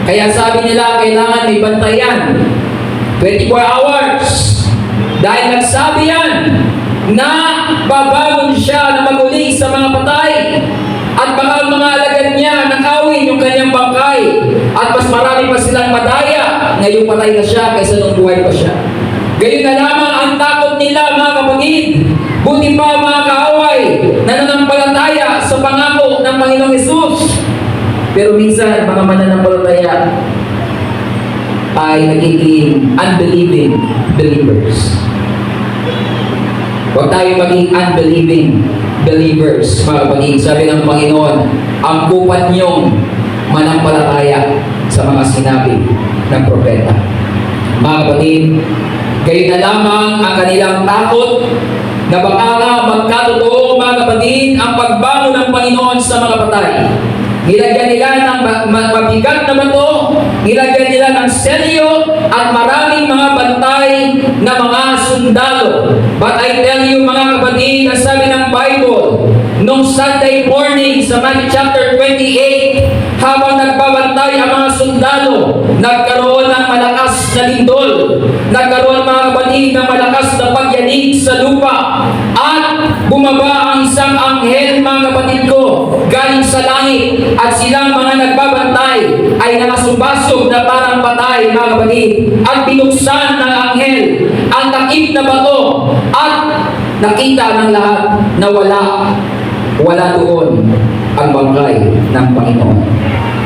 Kaya sabi nila, kailangan may bantayan. 24 hours. Dahil nagsabi yan na babangon siya na maguli sa mga patay. At baka ang mga alagad niya nakawin yung kanyang bangkay. At mas marami pa silang madaya ngayong patay na siya kaysa nung buhay pa siya. Gayon na lamang ang takot nila, mga kapatid. Buti pa mga kaaway na nananampalataya sa pangako ng Panginoong Hesus. Pero minsan, mga mananampalataya ay nagiging unbelieving believers. Huwag tayo maging unbelieving believers, mga kapatid. Sabi ng Panginoon, ang kupat niyong manampalataya sa mga sinabi ng propeta. Mga kapatid, gayon na lamang ang kanilang takot na baka nga magkatotoo, mga kapatid, ang pagbangon ng Panginoon sa mga patay. Nilagyan nila ng mabigat na bato, nilagyan nila ng selyo at maraming mga bantay na mga sundalo. But I tell you, mga kapatid, ang sabi ng Bible, nung Sunday morning sa Matthew chapter 28, habang nagbabantay ang mga sundalo, nagkaroon ng malakas na lindol, nagkaroon, mga kapatid, ng malakas na pagyanig sa lupa, at bumaba ang isang anghel, mga kapatid ko, galing sa langit, at silang mga nagbabantay ay nakasubasog na parang patay, mga kapatid, at binuksan ng anghel ang takip na bato, at nakita ng lahat na wala doon ang bangkay ng Panginoon.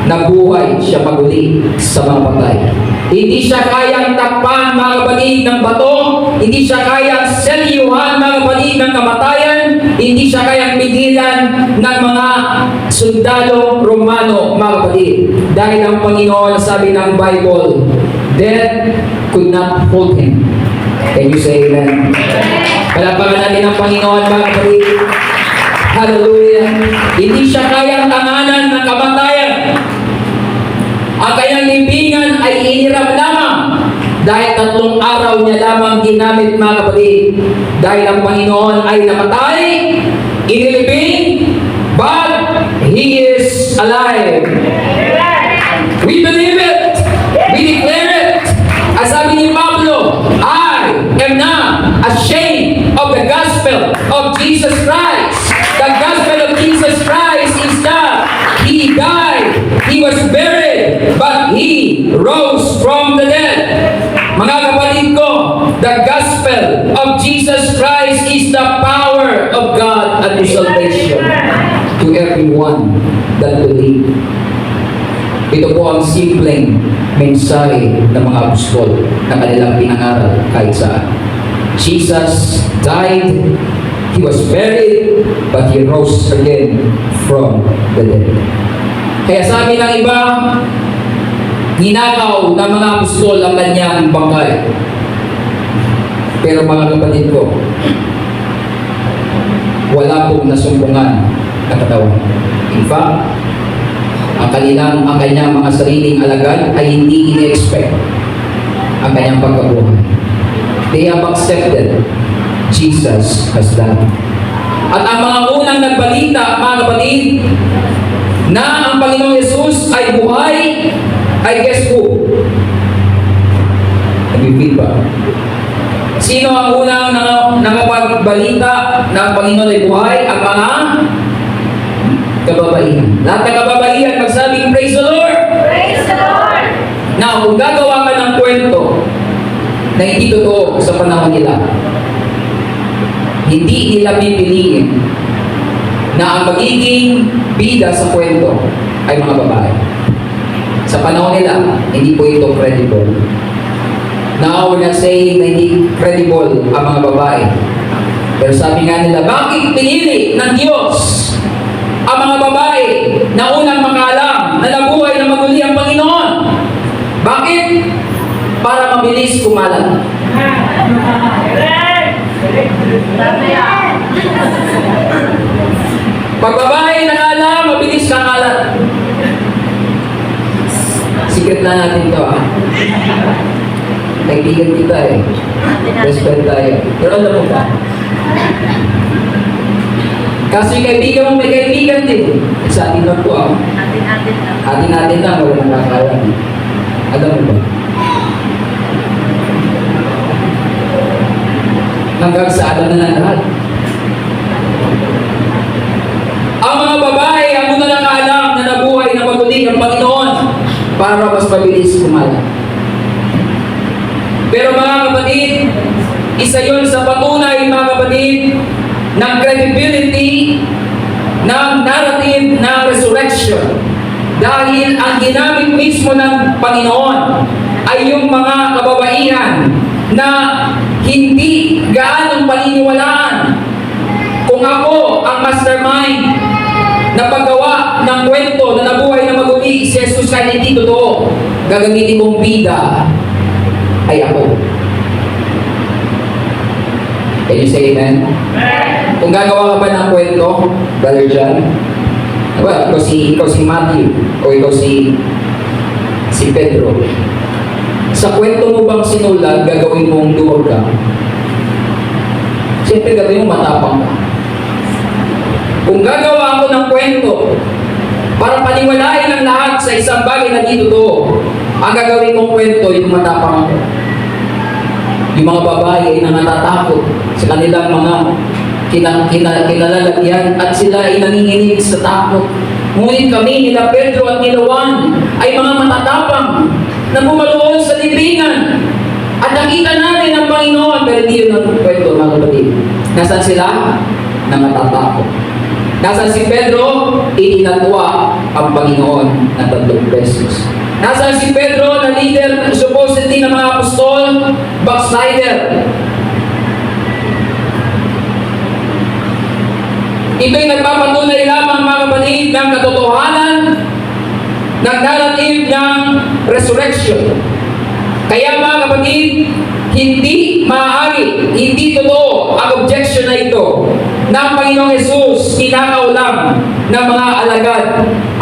Nabuhay siya maguli sa mga patay. Hindi siya kayang takpan, mga kapatid, ng bato. Hindi siya kayang selyuhan, mga kapatid, ng kamatayan. Hindi siya kayang pigilan ng mga sundalo Romano, mga kapatid. Dahil ang Panginoon, sabi ng Bible, death could not hold him. Can you say amen? Palapakan natin ang Panginoon, mga kapatid. Hallelujah. Hindi siya kayang tanganan ng kamatayan. Ang kanyang libingan ay iniram lamang dahil 3 araw niya lamang ginamit, mga kapatid. Dahil ang Panginoon ay namatay, inilibing, but He is alive. We believe it. We declare it. As sabi ni Pablo, I am not ashamed of the gospel of Jesus Christ. The gospel of Jesus Christ is that He died, He was buried, but He rose from the dead. Mga kapatid ko, the gospel of Jesus Christ is the power of God unto salvation to everyone that believe. Ito po ang simpleng mensahe ng mga apostol na kanilang pinangaral kahit saan. Jesus died, He was buried, but He rose again from the dead. Kaya sabi ng iba, ninakaw ng mga apostol ang kanyang bangkay. Pero mga kapatid ko, wala pong nasumbungan na katawan. In fact, ang kanyang mga sariling alagad ay hindi ini-expect ang kanyang pagkabuhay. They have accepted Jesus has done. At ang mga unang nagbalita, mga kapatid, na ang Panginoong Yesus ay buhay, ay guess who? Nag-feel ba? Sino ang unang nakapagbalita na ang Panginoon ay buhay? Ang mga kababaihan. Lahat ng kababaihan magsabing, praise the Lord! Praise the Lord! Now, kung gagawa ka ng kwento na hindi totoo sa panahon nila, hindi nila pipiliin na ang magiging bida sa kwento ay mga babae. Sa panahon nila, hindi po ito credible. Now, we're not saying na hindi credible ang mga babae. Pero sabi nga nila, bakit pinili ng Diyos ang mga babae na unang makalam na nabuhay na maguli ang Panginoon? Bakit? Para mabilis kumalat. Pag babae nakalam, mabilis kakalat. Secret na natin to, ah. Kaibigan kita eh. Best friend tayo. Pero alam mo ba? Kasi kaibigan mo may kaibigan din. Sa atin lang po ah. Atin-atin lang, wala nang kakalam. Alam mo ba? Hanggang sa alam na ng lahat. Ang mga babae ang muna nakaalam na nabuhay na maguli ng Panginoon para mas mabilis kumalat. Pero mga kapatid, isa yun sa patunay, mga kapatid, ng credibility ng narrative ng resurrection. Dahil ang ginamit mismo ng Panginoon ay yung mga kababaihan na hindi gaanong paniniwalaan. Kung ako ang mastermind na paggawa ng kwento na nabuhay na maguli si Jesus kahit hindi totoo, gagamitin kong bida ay ako. Can you say amen? Kung gagawa ka ba ng kwento, Brother John, well, ikaw si Matthew, o ikaw si Pedro, sa kwento mo bang sinulat, gagawin mong duwag ka? Siyempre gagawin mo matapang ka. Kung gagawa ako ng kwento para paniwalain ng lahat sa isang bagay na di totoo, ang gagawin kong kwento yung matapang ako. Yung mga babae ay nangatatakot sa kanilang mga kinalalagyan at sila ay nanginginig sa takot. Ngunit kami nila Pedro at nila Juan ay mga matatapang na bumaloon sa libingan at nakita namin ang Panginoon. Pero hindi yun ang kwento, mga kapatid. Nasaan sila? Nangatatakot. Nasaan si Pedro? Itinatwa ang Panginoon ng 3 beses. Nasaan si Pedro na leader, supposedly ng mga apostol, backslider. Ito'y nagpapatunay lamang, mga kapatid, ng katotohanan ng narrative ng resurrection. Kaya mga kapatid, hindi maaari, hindi totoo ang objection na ito na ang Panginoong Jesus inakaw lang ng mga alagad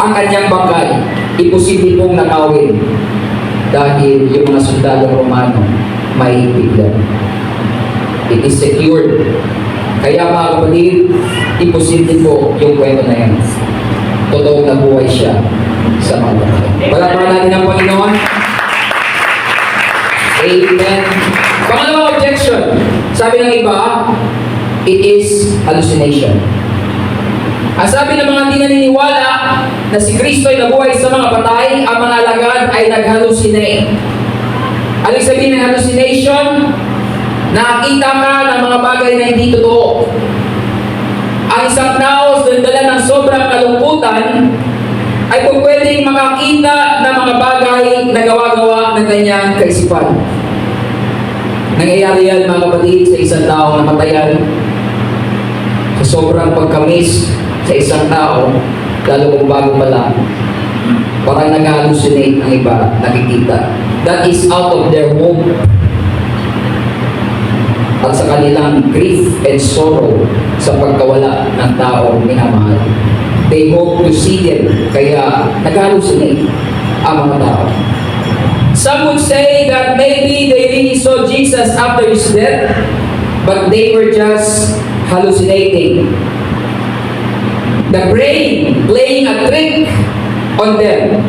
ang kanyang bangkay. Imposible pong nakawin dahil yung mga sundalo Romano may bigyan. It is secured. Kaya mga kapatid, imposible po yung kwento na yan. Totoong nabuhay siya sa mga bangkay. Palakpakan natin ang Panginoon. Amen. Pangalawang objection, sabi ng iba, it is hallucination. Ang sabi ng mga hindi naniniwala na si Kristo ay nabuhay sa mga patay, ang mga alagad ay nag-hallucinate. Ano yung sabihin ng hallucination? Nakakita ka ng mga bagay na hindi totoo. Ang isang tao sa dala ng sobrang kalungkutan ay kung pwedeng makakita ng mga bagay na gawa-gawa ng kanyang kaisipan. Nangyayari yan, mga kapatid, sa isang tao na matayan sa sobrang pagkamis sa isang tao, lalo kung bago pa lang, parang nag-hallucinate ang iba, nakikita. That is out of their hope at sa kanilang grief and sorrow sa pagkawala ng taong minamahal. They hope to see them, kaya nag-hallucinate ang mga tao. Some would say that maybe they really saw Jesus after His death, but they were just hallucinating. The brain playing a trick on them,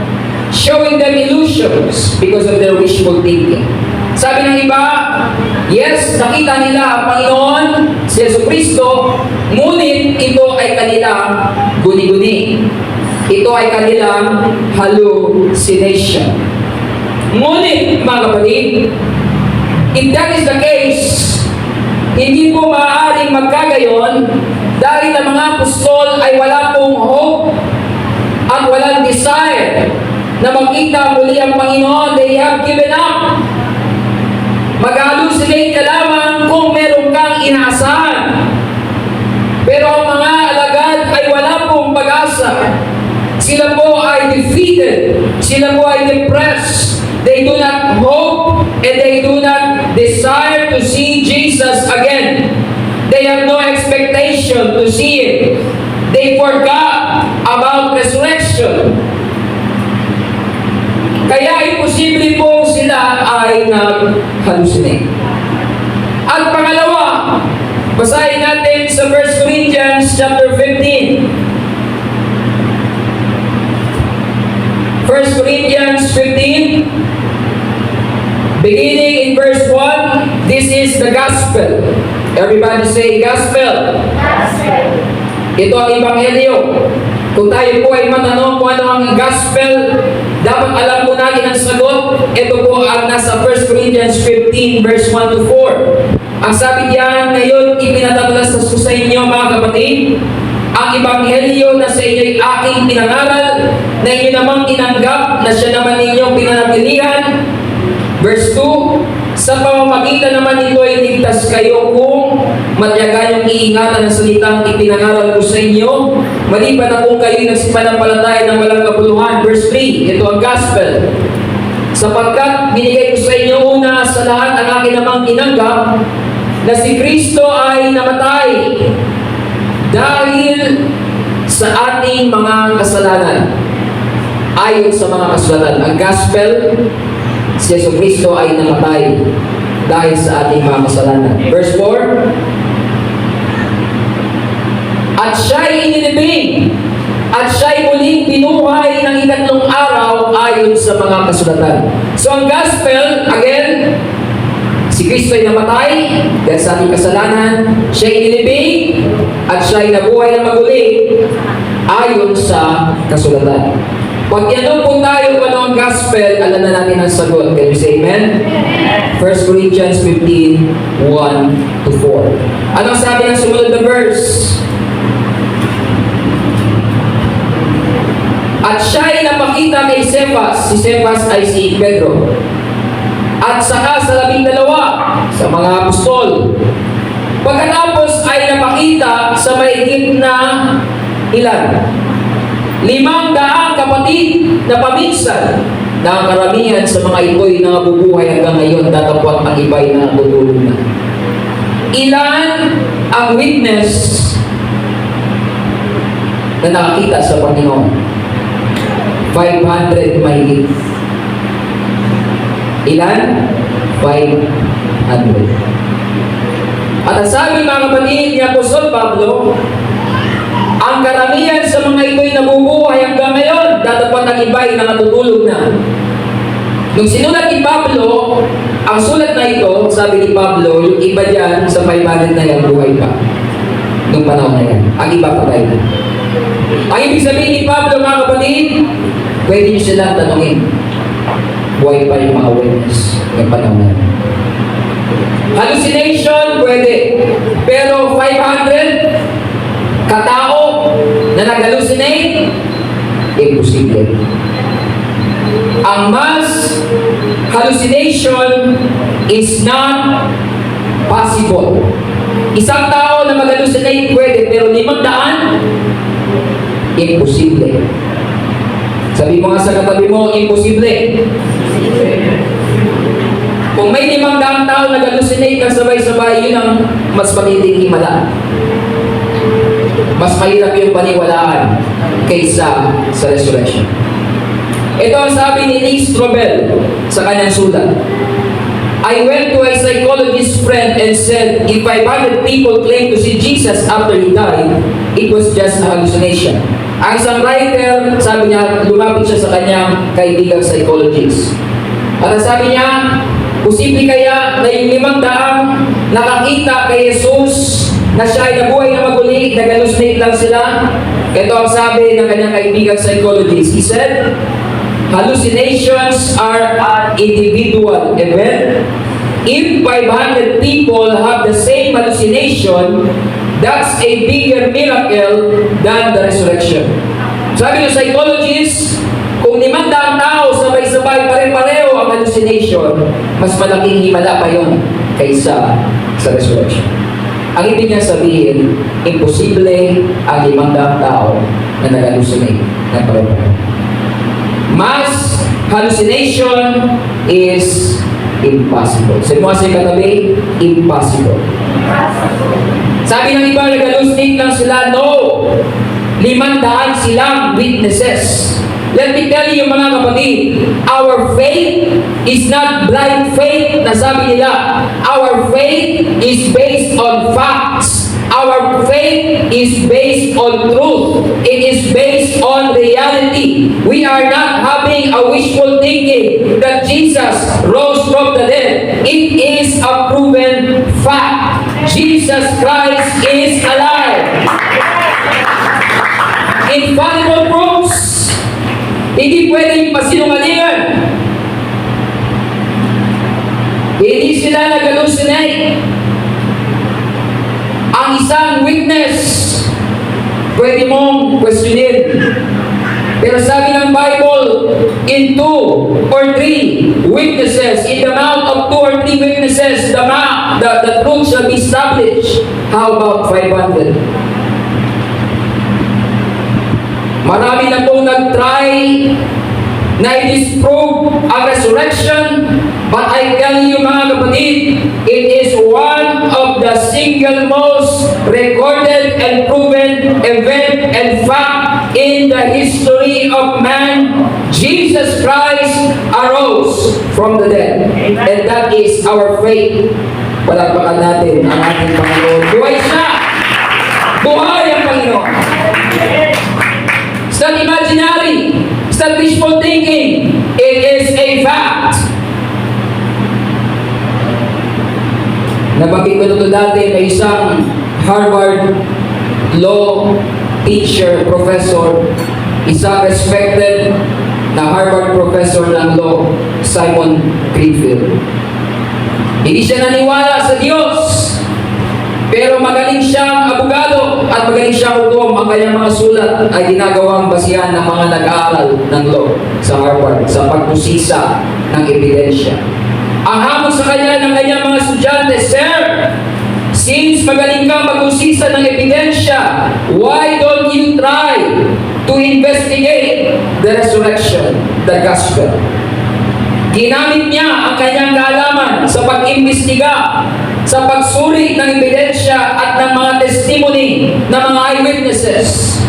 showing them illusions because of their wishful thinking. Sabi ng iba, yes, nakita nila ang Panginoon, si Jesucristo, ngunit ito ay kanilang guni-guni. Ito ay kanilang hallucination. Ngunit, mga kapatid, if that is the case, hindi po maaaring magkagayon dahil ang mga apostol ay wala pong hope at walang desire na makita muli ang Panginoon. They have given up. Mag-hallucinate ka lamang kung meron kang inaasahan. Pero ang mga alagad ay wala pong pag-asa. Sila po ay defeated. Sila po ay depressed. They do not hope and they do not desire to see Jesus again. They have no expectation to see Him. They forgot about resurrection. Kaya imposible po sila ay nag-hallucinate. At pangalawa, basahin natin sa 1 Corinthians chapter 15. 1 Corinthians 15, beginning in verse 1, this is the gospel. Everybody say gospel. Gospel. Ito ang ebanghelyo. Kung tayo po ay matanong kung ano ang gospel, dapat alam po natin ang sagot. Ito po ang nasa 1 Corinthians 15 verse 1 to 4. Ang sabi diyan, ngayon ipinatatalas sa inyo mga kapatid, ang ebanghelyo na sa inyo'y aking pinangaral, na inyo namang tinanggap, na siya naman ninyong pinanatilihan. Verse 2, sa pamamagitan naman nito ay ligtas kayo kung matyagan yung iingatan ng salitang ipinangaral ko sa inyo, maliban na kung kayo nagsipanampalataya ng walang kapuluhan. Verse 3, ito ang gospel. Sapagkat binigay ko sa inyo una sa lahat ang aking namang tinanggap, na si Kristo ay namatay dahil sa ating mga kasalanan. Ayon sa mga kasulatan, ang gospel, si Jesucristo ay namatay dahil sa ating mga kasalanan. Verse 4, at siya'y inilibing, at siya'y muling binuhay ng ikatlong araw ayon sa mga kasulatan. So ang gospel, again, si Kristo ay namatay dahil sa ating kasalanan, siya'y inilibing, at siya'y nabuhay na maguli ayon sa kasulatan. Pag yan po tayo kung ano ang gospel, alam na natin ang sagot. Can you say amen? 1 Corinthians 15, 1 to 4. Anong sabi ng sumunod na verse? At siya'y napakita kay Cephas. Si Cephas ay si Pedro. At saka sa 12 sa mga apostol. Pagkatapos ay napakita sa mahigit na ilan? 500 kapatid na paminsan na ang karamihan sa mga ito'y nangabubuhay hanggang ngayon, datapwat ang iba'y natutulog na. Ilan ang witness na nakakita sa Panginoon? 500 mahigit. Ilan? 500. At ang sabi mga kapatid ni Apostol Pablo, ang karamihan sa mga ito'y nabubuhay hanggang ngayon, datapwat ang iba'y nakatutulog na. Nung sinulat ni Pablo, ang sulat na ito, sabi ni Pablo, yung iba dyan sa 500 na yan, buhay pa. Nung panahon na yan. Ang iba patay na. Ang ibig sabihin ni Pablo, mga kapatid, pwede nyo silang tanongin. Buhay pa yung mga witness ng panahon na yan. Hallucination, pwede. Pero 500 katao na nag-hallucinate, imposible. Ang mass hallucination is not possible. Isang tao na mag-hallucinate pwede, pero 500, imposible. Sabi mo nga sa katabi mo, imposible. Kung may 500 tao nag-hallucinate ng sabay-sabay, yun ang mas matinding himala. Mas mahirap yung paniwalaan kaysa sa resurrection. Ito ang sabi ni Lee Strobel sa kanyang sulat. I went to a psychologist friend and said, if 500 people claim to see Jesus after he died, it was just a hallucination. Ang isang writer, sabi niya, lumapit siya sa kanyang kaibigang psychologist. At ang sabi niya, posible kaya na yung 500 nakakita kay Jesus na siya ay nabuhay na maguli, nag-hallucinate lang sila? Ito ang sabi ng kanyang kaibigang psychologist. He said, hallucinations are an individual event. If 500 people have the same hallucination, that's a bigger miracle than the resurrection. Sabi ng psychologist, kung 500 tao sabay-sabay pare-pareho ang hallucination, mas malaking himala pa yun kaysa sa resurrection. Ang ibig niya sabihin, imposible ang 500 tao na nag-hallucinate ng pare-pareho. Mass hallucination is impossible. Sabi mo kasi katabi, impossible. Sabi ng iba, nag-hallucinate lang sila, no! 500 silang witnesses. Let me tell you mga kapatid, our faith is not blind faith na sabi nila. Our faith is based on facts. Our faith is based on truth. It is based on reality. We are not having a wishful thinking that Jesus rose from the dead. It is a proven fact. Jesus Christ is alive. Infallible proofs. Hindi pwedeng pasinungalingan. Hindi sila nag-hallucinate. Ang isang witness, pwede mong questionin. Pero sabi ng Bible, in 2 or 3 witnesses, in the mouth of 2 or 3 witnesses, the truth shall be established. How about 500? Marami na pong nag-try na i-disprove ang resurrection, but I tell you mga kapatid, it is one of the single most recorded and proven event and fact in the history of man. Jesus Christ arose from the dead. And that is our faith. Palakpakan natin ang ating Panginoon. Buhay siya! Buhay ang Panginoon! It's not imaginary. It's not wishful thinking. It is a fact. Nabanggit ko ito dati, may isang Harvard law teacher, professor, isang respected na Harvard professor ng law, Simon Greenfield. Hindi siya naniwala sa Diyos, pero magaling siyang abogado at magaling siyang hukom. Ang kanyang mga sulat ay ginagawang basihan ng mga nag-aaral ng law sa Harvard sa pagpusisa ng ebidensya. Ang hamon sa kanya ng kanyang mga estudyante, Sir, since magaling kang mag-usisa ng ebidensya, why don't you try to investigate the resurrection, the gospel? Ginamit niya ang kanyang kaalaman sa pag-imbestiga, sa pagsuri ng ebidensya at ng mga testimony ng mga eyewitnesses.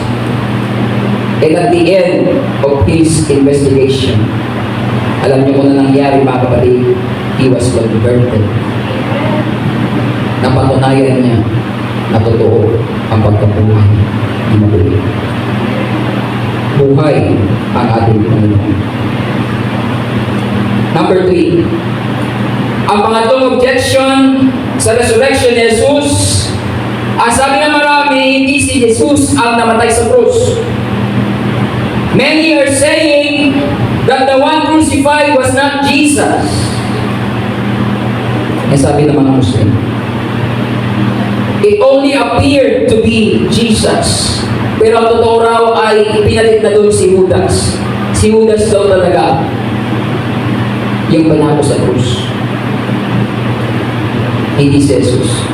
And at the end of his investigation, alam niyo kung ano nangyari mga kapatid, he was converted. Napatunayan niya na totoo ang pagkabuhay ni Maria. Buhay ang ating Panginoon. Number 3, ang pangatlong objection sa resurrection ni Jesus, ang sabi ng marami, hindi si Jesus ang namatay sa krus. Many are saying that the one crucified was not Jesus. Ang sabi ng mga Muslim, it only appeared to be Jesus. Pero ang totoo raw ay pinalit na doon si Judas. Si Judas daw talaga yung panako sa krus. Hindi si Jesus.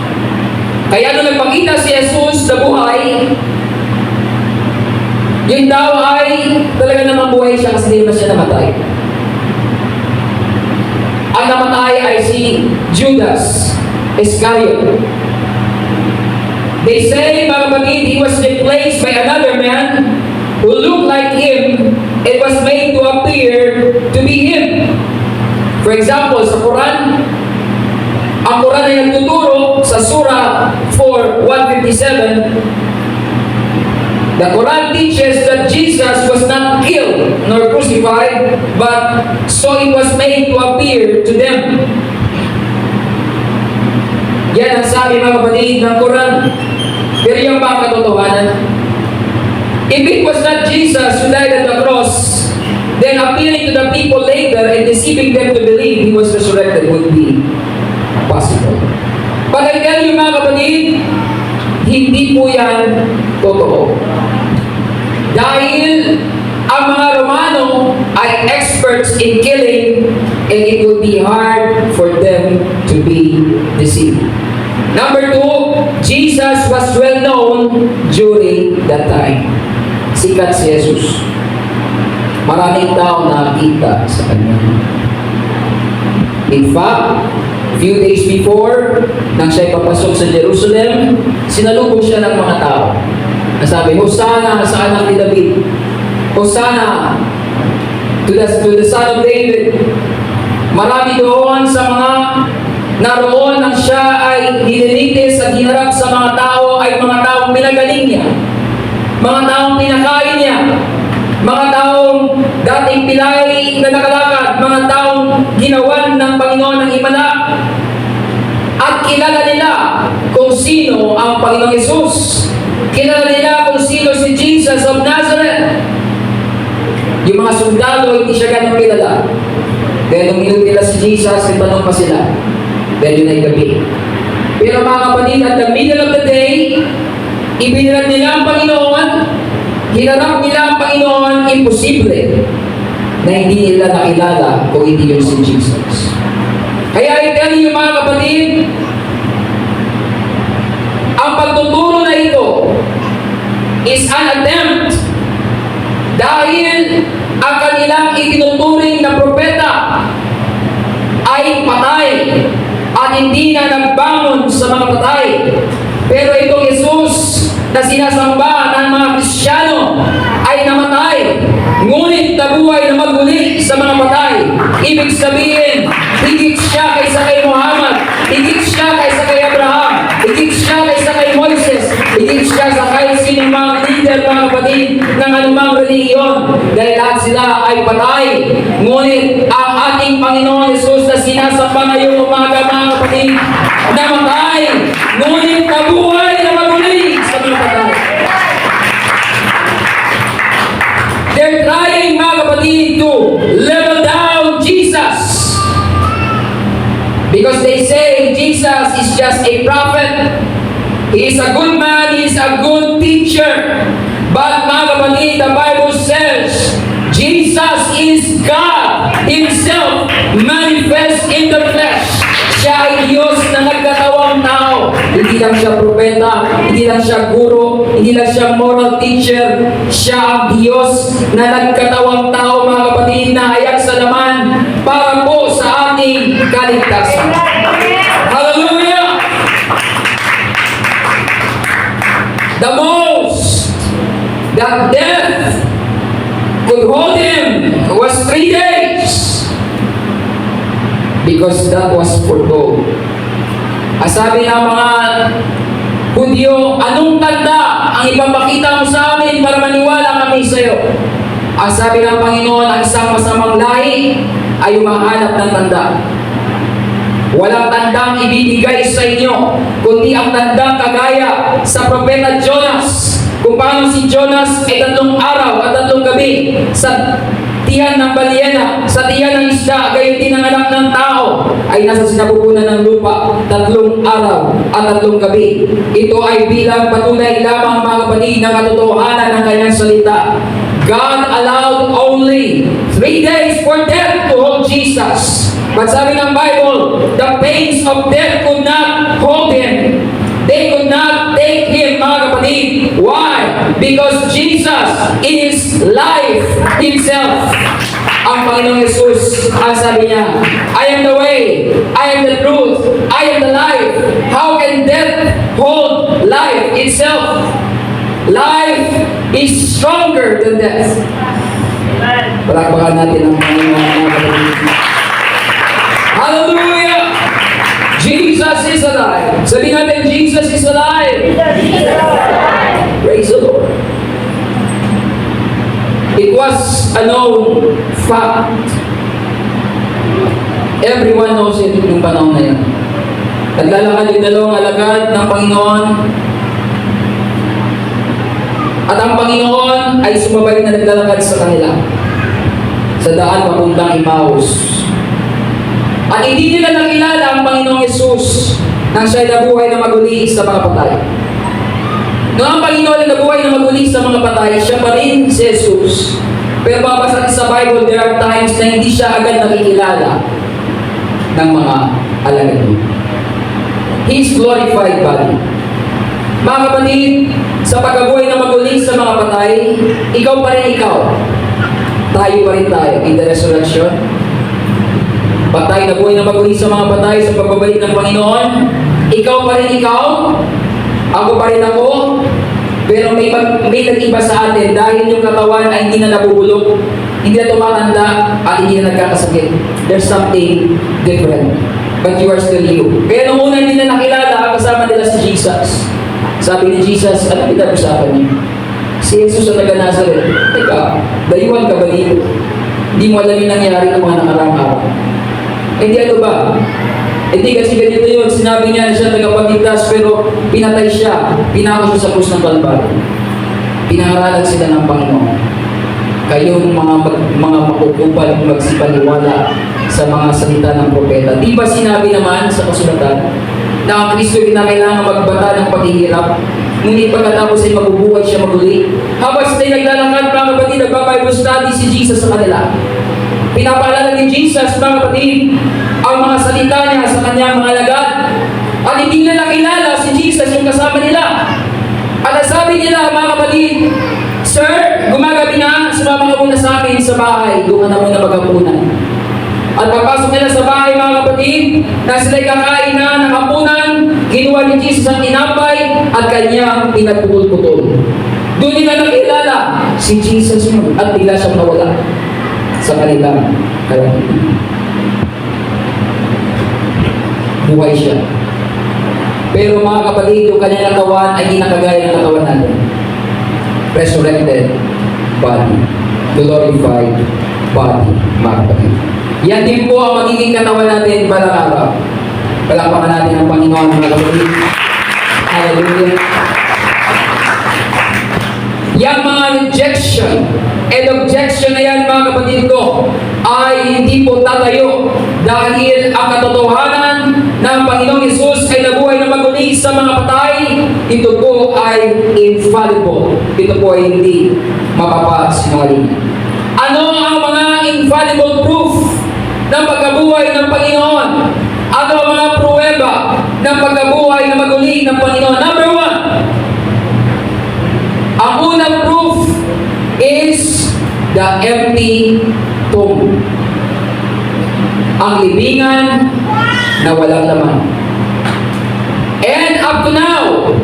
Kaya nung nagpakita si Jesus na buhay, yun daw ay talaga namang buhay siya kasi hindi naman siya namatay. Ang namatay ay si Judas Iscariot. They say, mga kapatid, he was replaced by another man who looked like him and was made to appear to be him. For example, sa Quran, ang Quran ay nagtuturo sa Surah 4:157. The Quran teaches that Jesus was not killed nor crucified, but so it was made to appear to them. Yan ang sabi, mga kapatid, ng Quran. Pero yung ba ang katotohanan? If it was not Jesus who died on the cross, then appearing to the people later and deceiving them to believe He was resurrected would be possible. But I tell you, mga kapatid, hindi po yan totoo. Dahil ang mga Romano ay experts in killing, and it will be hard for them to be deceived. Number 2, Jesus was well known during that time. Sikat si Jesus. Maraming tao nakita sa kanya. In fact, few days before, nang siya'y papasok sa Jerusalem, sinalubong siya ng mga tao. Nasabi, Hosanna sa anak ni David. Hosanna to the son of David. Marami doon sa mga naroon nang siya ay nililitis at hinarap sa mga tao ay mga taong pinagaling niya. Mga taong pinakain niya. Mga taong dating pilay na nakalakad. Mga taong ginawan ng Panginoon ng himala. At kilala nila kung sino ang Panginoong Yesus. Kilala nila kung sino si Jesus of Nazareth. Yung mga sundalo, hindi siya ganang kilala. Kaya nung minun nila si Jesus, nagtanong pa sila. Dahil yun ay gabi. Pero mga kapatid, at the middle of the day, ibinirad nila ang Panginoon, hinarap nila ang Panginoon, imposible na hindi nila nakilala kung hindi yun si Jesus. Kaya I tell you, mga kapatid, ang pagtuturo na ito is an attempt dahil ang kanilang itinuturing na propeta ay patay at hindi na nagbangon sa mga patay. Pero itong Jesus na sinasamba ng mga Kristiyano ay namatay, ngunit nabuhay na magmuli sa mga patay. Ibig sabihin, higit siya kaysa kay Muhammad, higit siya kaysa kay Abraham, higit siya kaysa kay Moises, higit siya sa kay sinumang leader, mga kapatid, ng anumang reliyon. Dahil lahat sila ay patay. Ngunit ang ating Panginoon Jesus na sinasamba ngayong umaga, mga kapatid, namatay, ngunit nabuhay na magmuli sa mga patay. They're trying, mga kapatid, to level down Jesus. Because they say Jesus is just a prophet. He is a good man, he is a good teacher. But mga kapatid, the Bible says, Jesus is God Himself manifest in the flesh. Siya ay Diyos na nagkatawang tao. Hindi lang siya propeta, hindi lang siya guro, hindi lang siya moral teacher. Siya ang Diyos na nagkatawang tao, mga kapatid, na hayag sa laman para po sa ating kaligtasan. Hallelujah! The most that death could hold Him was 3 days. Because that was foretold. Sabi ng mga Hudyo, anong tanda ang ipapakita mo sa amin para maniwala kami sa iyo? Sabi ng Panginoon, ang isang masamang lahi ay humahanap ng tanda. Walang tandang ibibigay sa inyo, kundi ang tandang kagaya sa propeta Jonas. Kung paano si Jonas ay 3 araw at 3 gabi sa tiyan ng balyena, sa tiyan ng isda, gayon din ang anak ng tao ay nasa sinapupunan ng lupa 3 araw at 3 gabi. Ito ay bilang patunay lamang, mga kapatid, ng katotohanan ng kanyang salita. God allowed only 3 days for death to hold Jesus. But sabi ng Bible, the pains of death could not hold Him. They could Because Jesus is life Himself. Ang Panginoong Yesus, ang sabi niya, I am the way, I am the truth, I am the life. How can death hold life itself? Life is stronger than death. Palakpakan natin ang Panginoon. Hallelujah! Jesus is alive. Sabi natin, Jesus is alive. Praise the Lord. It was a known fact. Everyone knows it nung panahon na yan. Naglalakad yung dalawang alagad ng Panginoon. At ang Panginoon ay sumabay na naglalakad sa kanila sa daan papuntang Emmaus. At hindi nila nakilala ang Panginoong Yesus nang siya'y nabuhay na maguli sa mga patay. Noong ang Panginoon ay nabuhay na maguli sa mga patay, siya pa rin si Jesus. Pero babasa sa Bible, there are times na hindi siya agad nakikilala ng mga alagad niya. His glorified body. Mga kapatid, sa pagkabuhay na maguli sa mga patay, ikaw pa rin ikaw. Tayo pa rin tayo in the resurrection. Patay na buhay na maguli sa mga patay sa pagbabalik ng Panginoon. Ikaw pa rin ikaw. Ako pa rin ako. Pero may nag-iba sa atin dahil yung katawan ay hindi na nabubulok, hindi na tumatanda, at hindi na nagkakasakit. There's something different. But you are still you. Kaya nung una hindi na nakilala, kasama nila si Jesus. Sabi ni Jesus, ano pinag-usapan niyo? Si Jesus ang taga-Nazareth. Teka, dayuhan ka ba dito? Hindi mo alam yung nangyari ng mga nakaraang araw. Hindi ano ba? Hindi kasi ganito yun. Sinabi niya na siya tagapagligtas pero pinatay siya. Pinako siya sa krus ng Kalbaryo. Pinangaralan sila ng Panginoon. Kayong mga makukupal magsipaniwala sa mga salita ng propeta. Di ba sinabi naman sa kasulatan na ang Kristo ay kailangan magbata ng paghihirap, ngunit pagkatapos ay mabubuhay siya maguli. Habang sila naglalakad, mga kapatid, nagpa-Bible study si Jesus sa kanila. Pinapaalala ni Jesus, mga kapatid, ang mga salita niya sa kanyang mga alagad. At hindi nila nakilala si Jesus yung kasama nila. At sabi nila, mga kapatid, Sir, gumagabi na, sumama ka muna sa amin sa bahay, doon na muna maghapunan. At pagpasok nila sa bahay, mga kapatid, na sila'y kakain na ng hapunan, kinuha ni Jesus ang tinapay at kanyang pinagpupul-putol. Doon nila nakilala si Jesus yun at bigla siyang nawala sa kanilang kalahitan. Buhay siya. Pero mga kapatid, yung kanyang katawan ay ginakagaya ng katawan natin. Resurrected body. Glorified body, mga kapatid. Yan din po ang magiging katawan natin balang araw. Palakpakan natin ang Panginoon, mga kapatid. Hallelujah. Yang mga rejection and objection na yan, mga kapatid ko, ay hindi po tatayo dahil ang katotohanan ng Panginoong Yesus ay nabuhay na maguli sa mga patay. Ito po ay infallible. Ito po ay hindi mapapasinungalingan. Ano ang mga infallible proof ng pagkabuhay ng Panginoon? Ano ang mga pruweba ng pagkabuhay na maguli ng Panginoon? Number one, ang unang proof is the empty tomb. Ang libingan na walang laman. And up to now,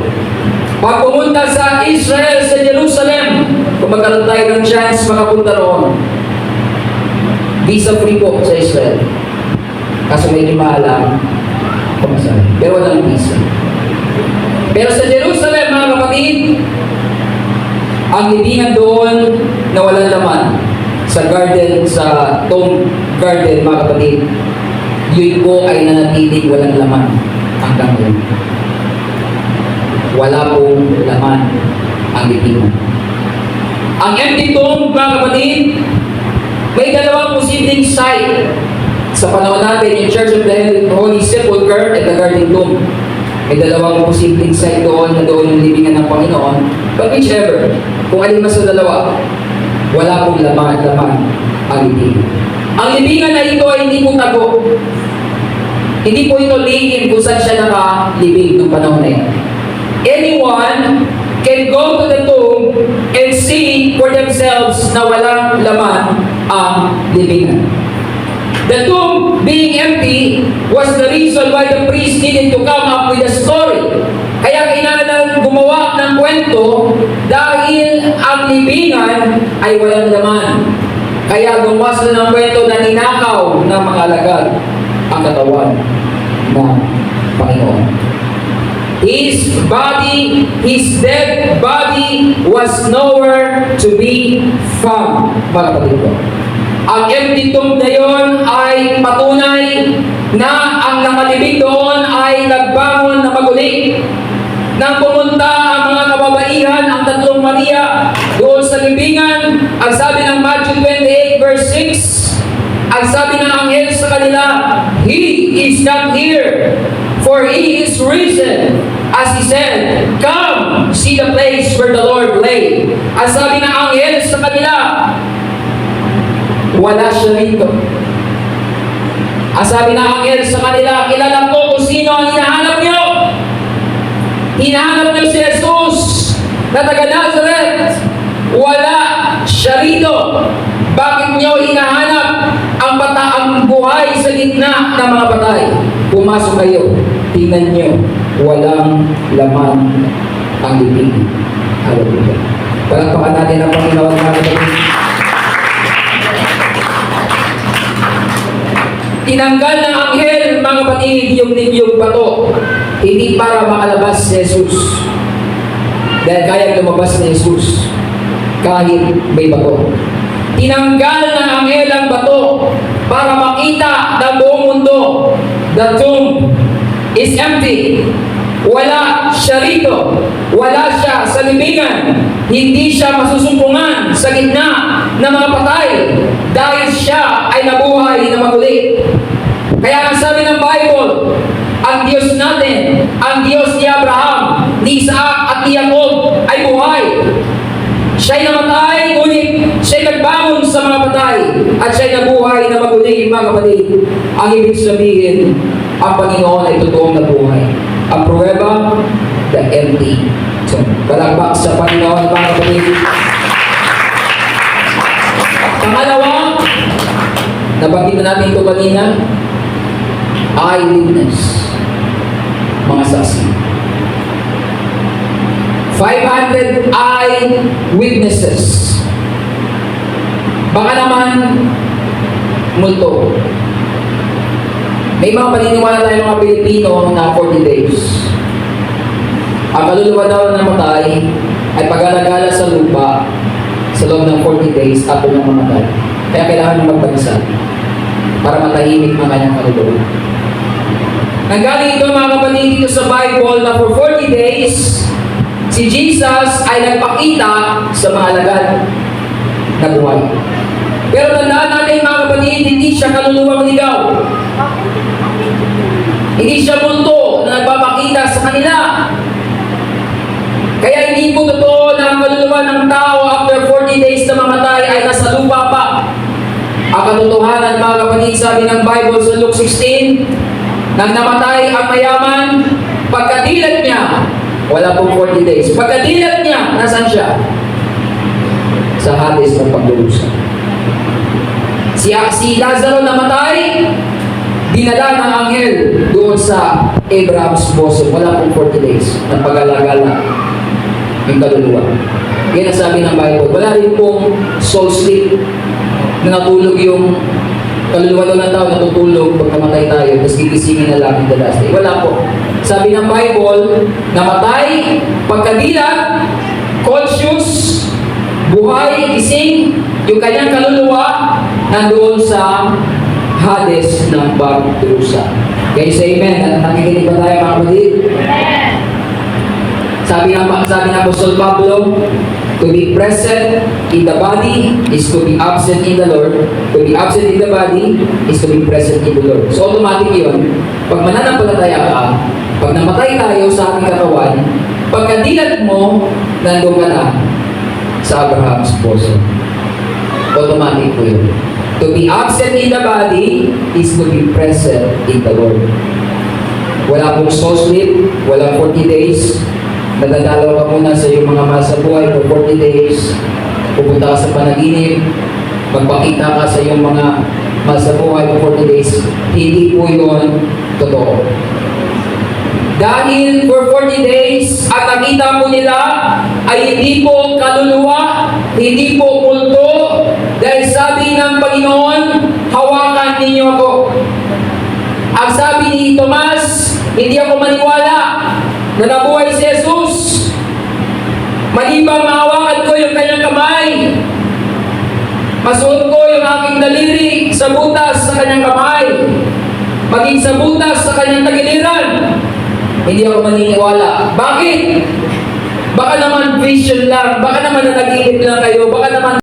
pag pumunta sa Israel, sa Jerusalem, kung magkaroon tayo ng chance makapunta roon, visa free po sa Israel. Kaso medyo maalam, pumasahe. Pero walang visa. Pero sa Jerusalem, mga kapatid, ang libingan doon na walang laman sa garden, sa tomb garden, mga kapatid, yun po ay nanatiling walang laman hanggang ngayon. Wala pong laman ang libingan. Ang empty tomb, mga kapatid, may dalawang posibleng site sa panahon natin, yung Church of the Holy Sepulchre at the Garden Tomb. May dalawang posibleng site doon na doon yung libingan ng Panginoon. But whichever, kung alin mas sa dalawa, wala pong laman ang libingan. Ang libingan na ito ay hindi po tago. Hindi po ito lihim kung saan siya nakalibing ng panahon na yan. Anyone can go to the tomb and see for themselves na walang laman ang libingan. The tomb being empty was the reason why the priest needed to come up with a story. Kaya kailangan gumawa ng kwento dahil ang libingan ay walang laman. Kaya gumawa sila ng kwento na ninakaw ng mga alagad ang katawan ng Panginoon. His body, his dead body was nowhere to be found. Mga kapatid ko. Ang empty tomb na yon ay patunay na ang nakalibing doon ay nagbangon na maguli. Nang pumunta ang mga kababaihan, ang tatlong Maria, doon sa libingan, ang sabi ng Matthew 28 verse 6, ang sabi ng anghel sa kanila, He is not here, for He is risen. As He said, come, see the place where the Lord lay. Ang sabi ng anghel sa kanila, wala siya rito. Ang sabi ng anghel sa kanila, kilala ko kung sino ang hinahanap niyo. Hinahanap niyo si Jesus na taga Nazareth. Wala siya rito. Bakit niyo hinahanap ang buhay sa gitna ng mga patay? Pumasok kayo. Tingnan niyo. Walang laman ang libing. Hallelujah. Palakpakan natin ang Panginoon mga kapatid. Tinanggal ng anghel, mga kapatid, yung bato. Hindi para makalabas si Jesus. Dahil kaya lumabas ni Jesus kahit may bato. Tinanggal ng anghel ang bato para makita ng buong mundo. The tomb is empty. Wala siya rito. Wala siya sa libingan. Hindi siya masusumpungan sa gitna ng mga patay dahil siya ay nabuhay na maguli. Kaya ang sabi ng Bible, ang Diyos natin, ang Diyos ni Abraham, ni Isaac at ni Jacob ay buhay. Siya'y namatay, ngunit siya'y nagbangon sa mga patay at siya'y nabuhay na maguli, mga kapatid. Ang ibig sabihin, ang Panginoon ay totoong nabuhay. Ang pruweba, the empty tomb. Palakpak sa Panginoon, mga kapatid. Pangalawa, nabanggit na natin ito kanina, eyewitness. Mga saksi. 500 eyewitnesses. Baka naman multo. May mga paniniwala tayo mga Pilipino na 40 days. Ang kaluluwa daw na namatay ay pag-alagala sa lupa sa loob ng 40 days at ng mamatay. Kaya kailangan ng magbansa para matahimik ang kanyang kaluluwa. Nanggaling ito mga kapatid dito sa Bible na for 40 days, si Jesus ay nagpakita sa mga alagad na buhay. Pero tandaan natin mga kapatid, hindi siya kaluluwang ligaw. Hindi siya multo na nagpapakita sa kanila. Kaya hindi po totoo na ang kaluluwa ng tao after 40 days na mamatay ay nasa lupa pa. Ang katotohanan mga kapatid, sabi ng Bible sa Luke 16, nang namatay ang mayaman, pagkadilat niya, wala pong 40 days. Pagkadilat niya, nasaan siya? Sa Hades ng pagdurusa. Si Lazaro namatay, dinala ng anghel doon sa Abraham's bosom. Wala pong 40 days ng pag-alagala yung kaluluwa. Yan ang sabi ng Bible. Wala rin pong soul sleep na natulog yung kaluluwa doon ng tao, natutulog pag namatay tayo, tapos gigisingin na lang in the last day. Wala po. Sabi ng Bible, namatay, pagkadilat, conscious, buhay, gising, yung kanyang kaluluwa, nandoon sa Hades ng pagdurusa. Kaya sa amen, nakikinig ba tayo mga kapatid? Sabi ng Apostol Pablo, to be present in the body is to be absent in the Lord. To be absent in the body is to be present in the Lord. So automatic yun. Pag mananampalataya ka, pag namatay tayo sa ating katawan, pagkadilat mo, nandun ka na sa Abraham's bosom. Automatic po yun. To be absent in the body is to be present in the Lord. Wala pong soul sleep, walang 40 days, Nadadalaw ka muna sa iyong mga mahal sa buhay for 40 days. Pupunta ka sa panaginip. Magpakita ka sa iyong mga mahal sa buhay for 40 days. Hindi po yun totoo. Dahil for 40 days, at nakita po nila ay hindi po kaluluwa, hindi po multo, dahil sabi ng Panginoon, hawakan ninyo ako. Ang sabi ni Tomas, hindi ako maniwala na nabuhay si Jesus. Maliban mahawakan ko yung kanyang kamay, masuot ko yung aking daliri sa butas sa kanyang kamay, maging sa butas sa kanyang tagiliran, hindi ako maniniwala. Bakit? Baka naman vision lang, baka naman nanaginip lang kayo, baka naman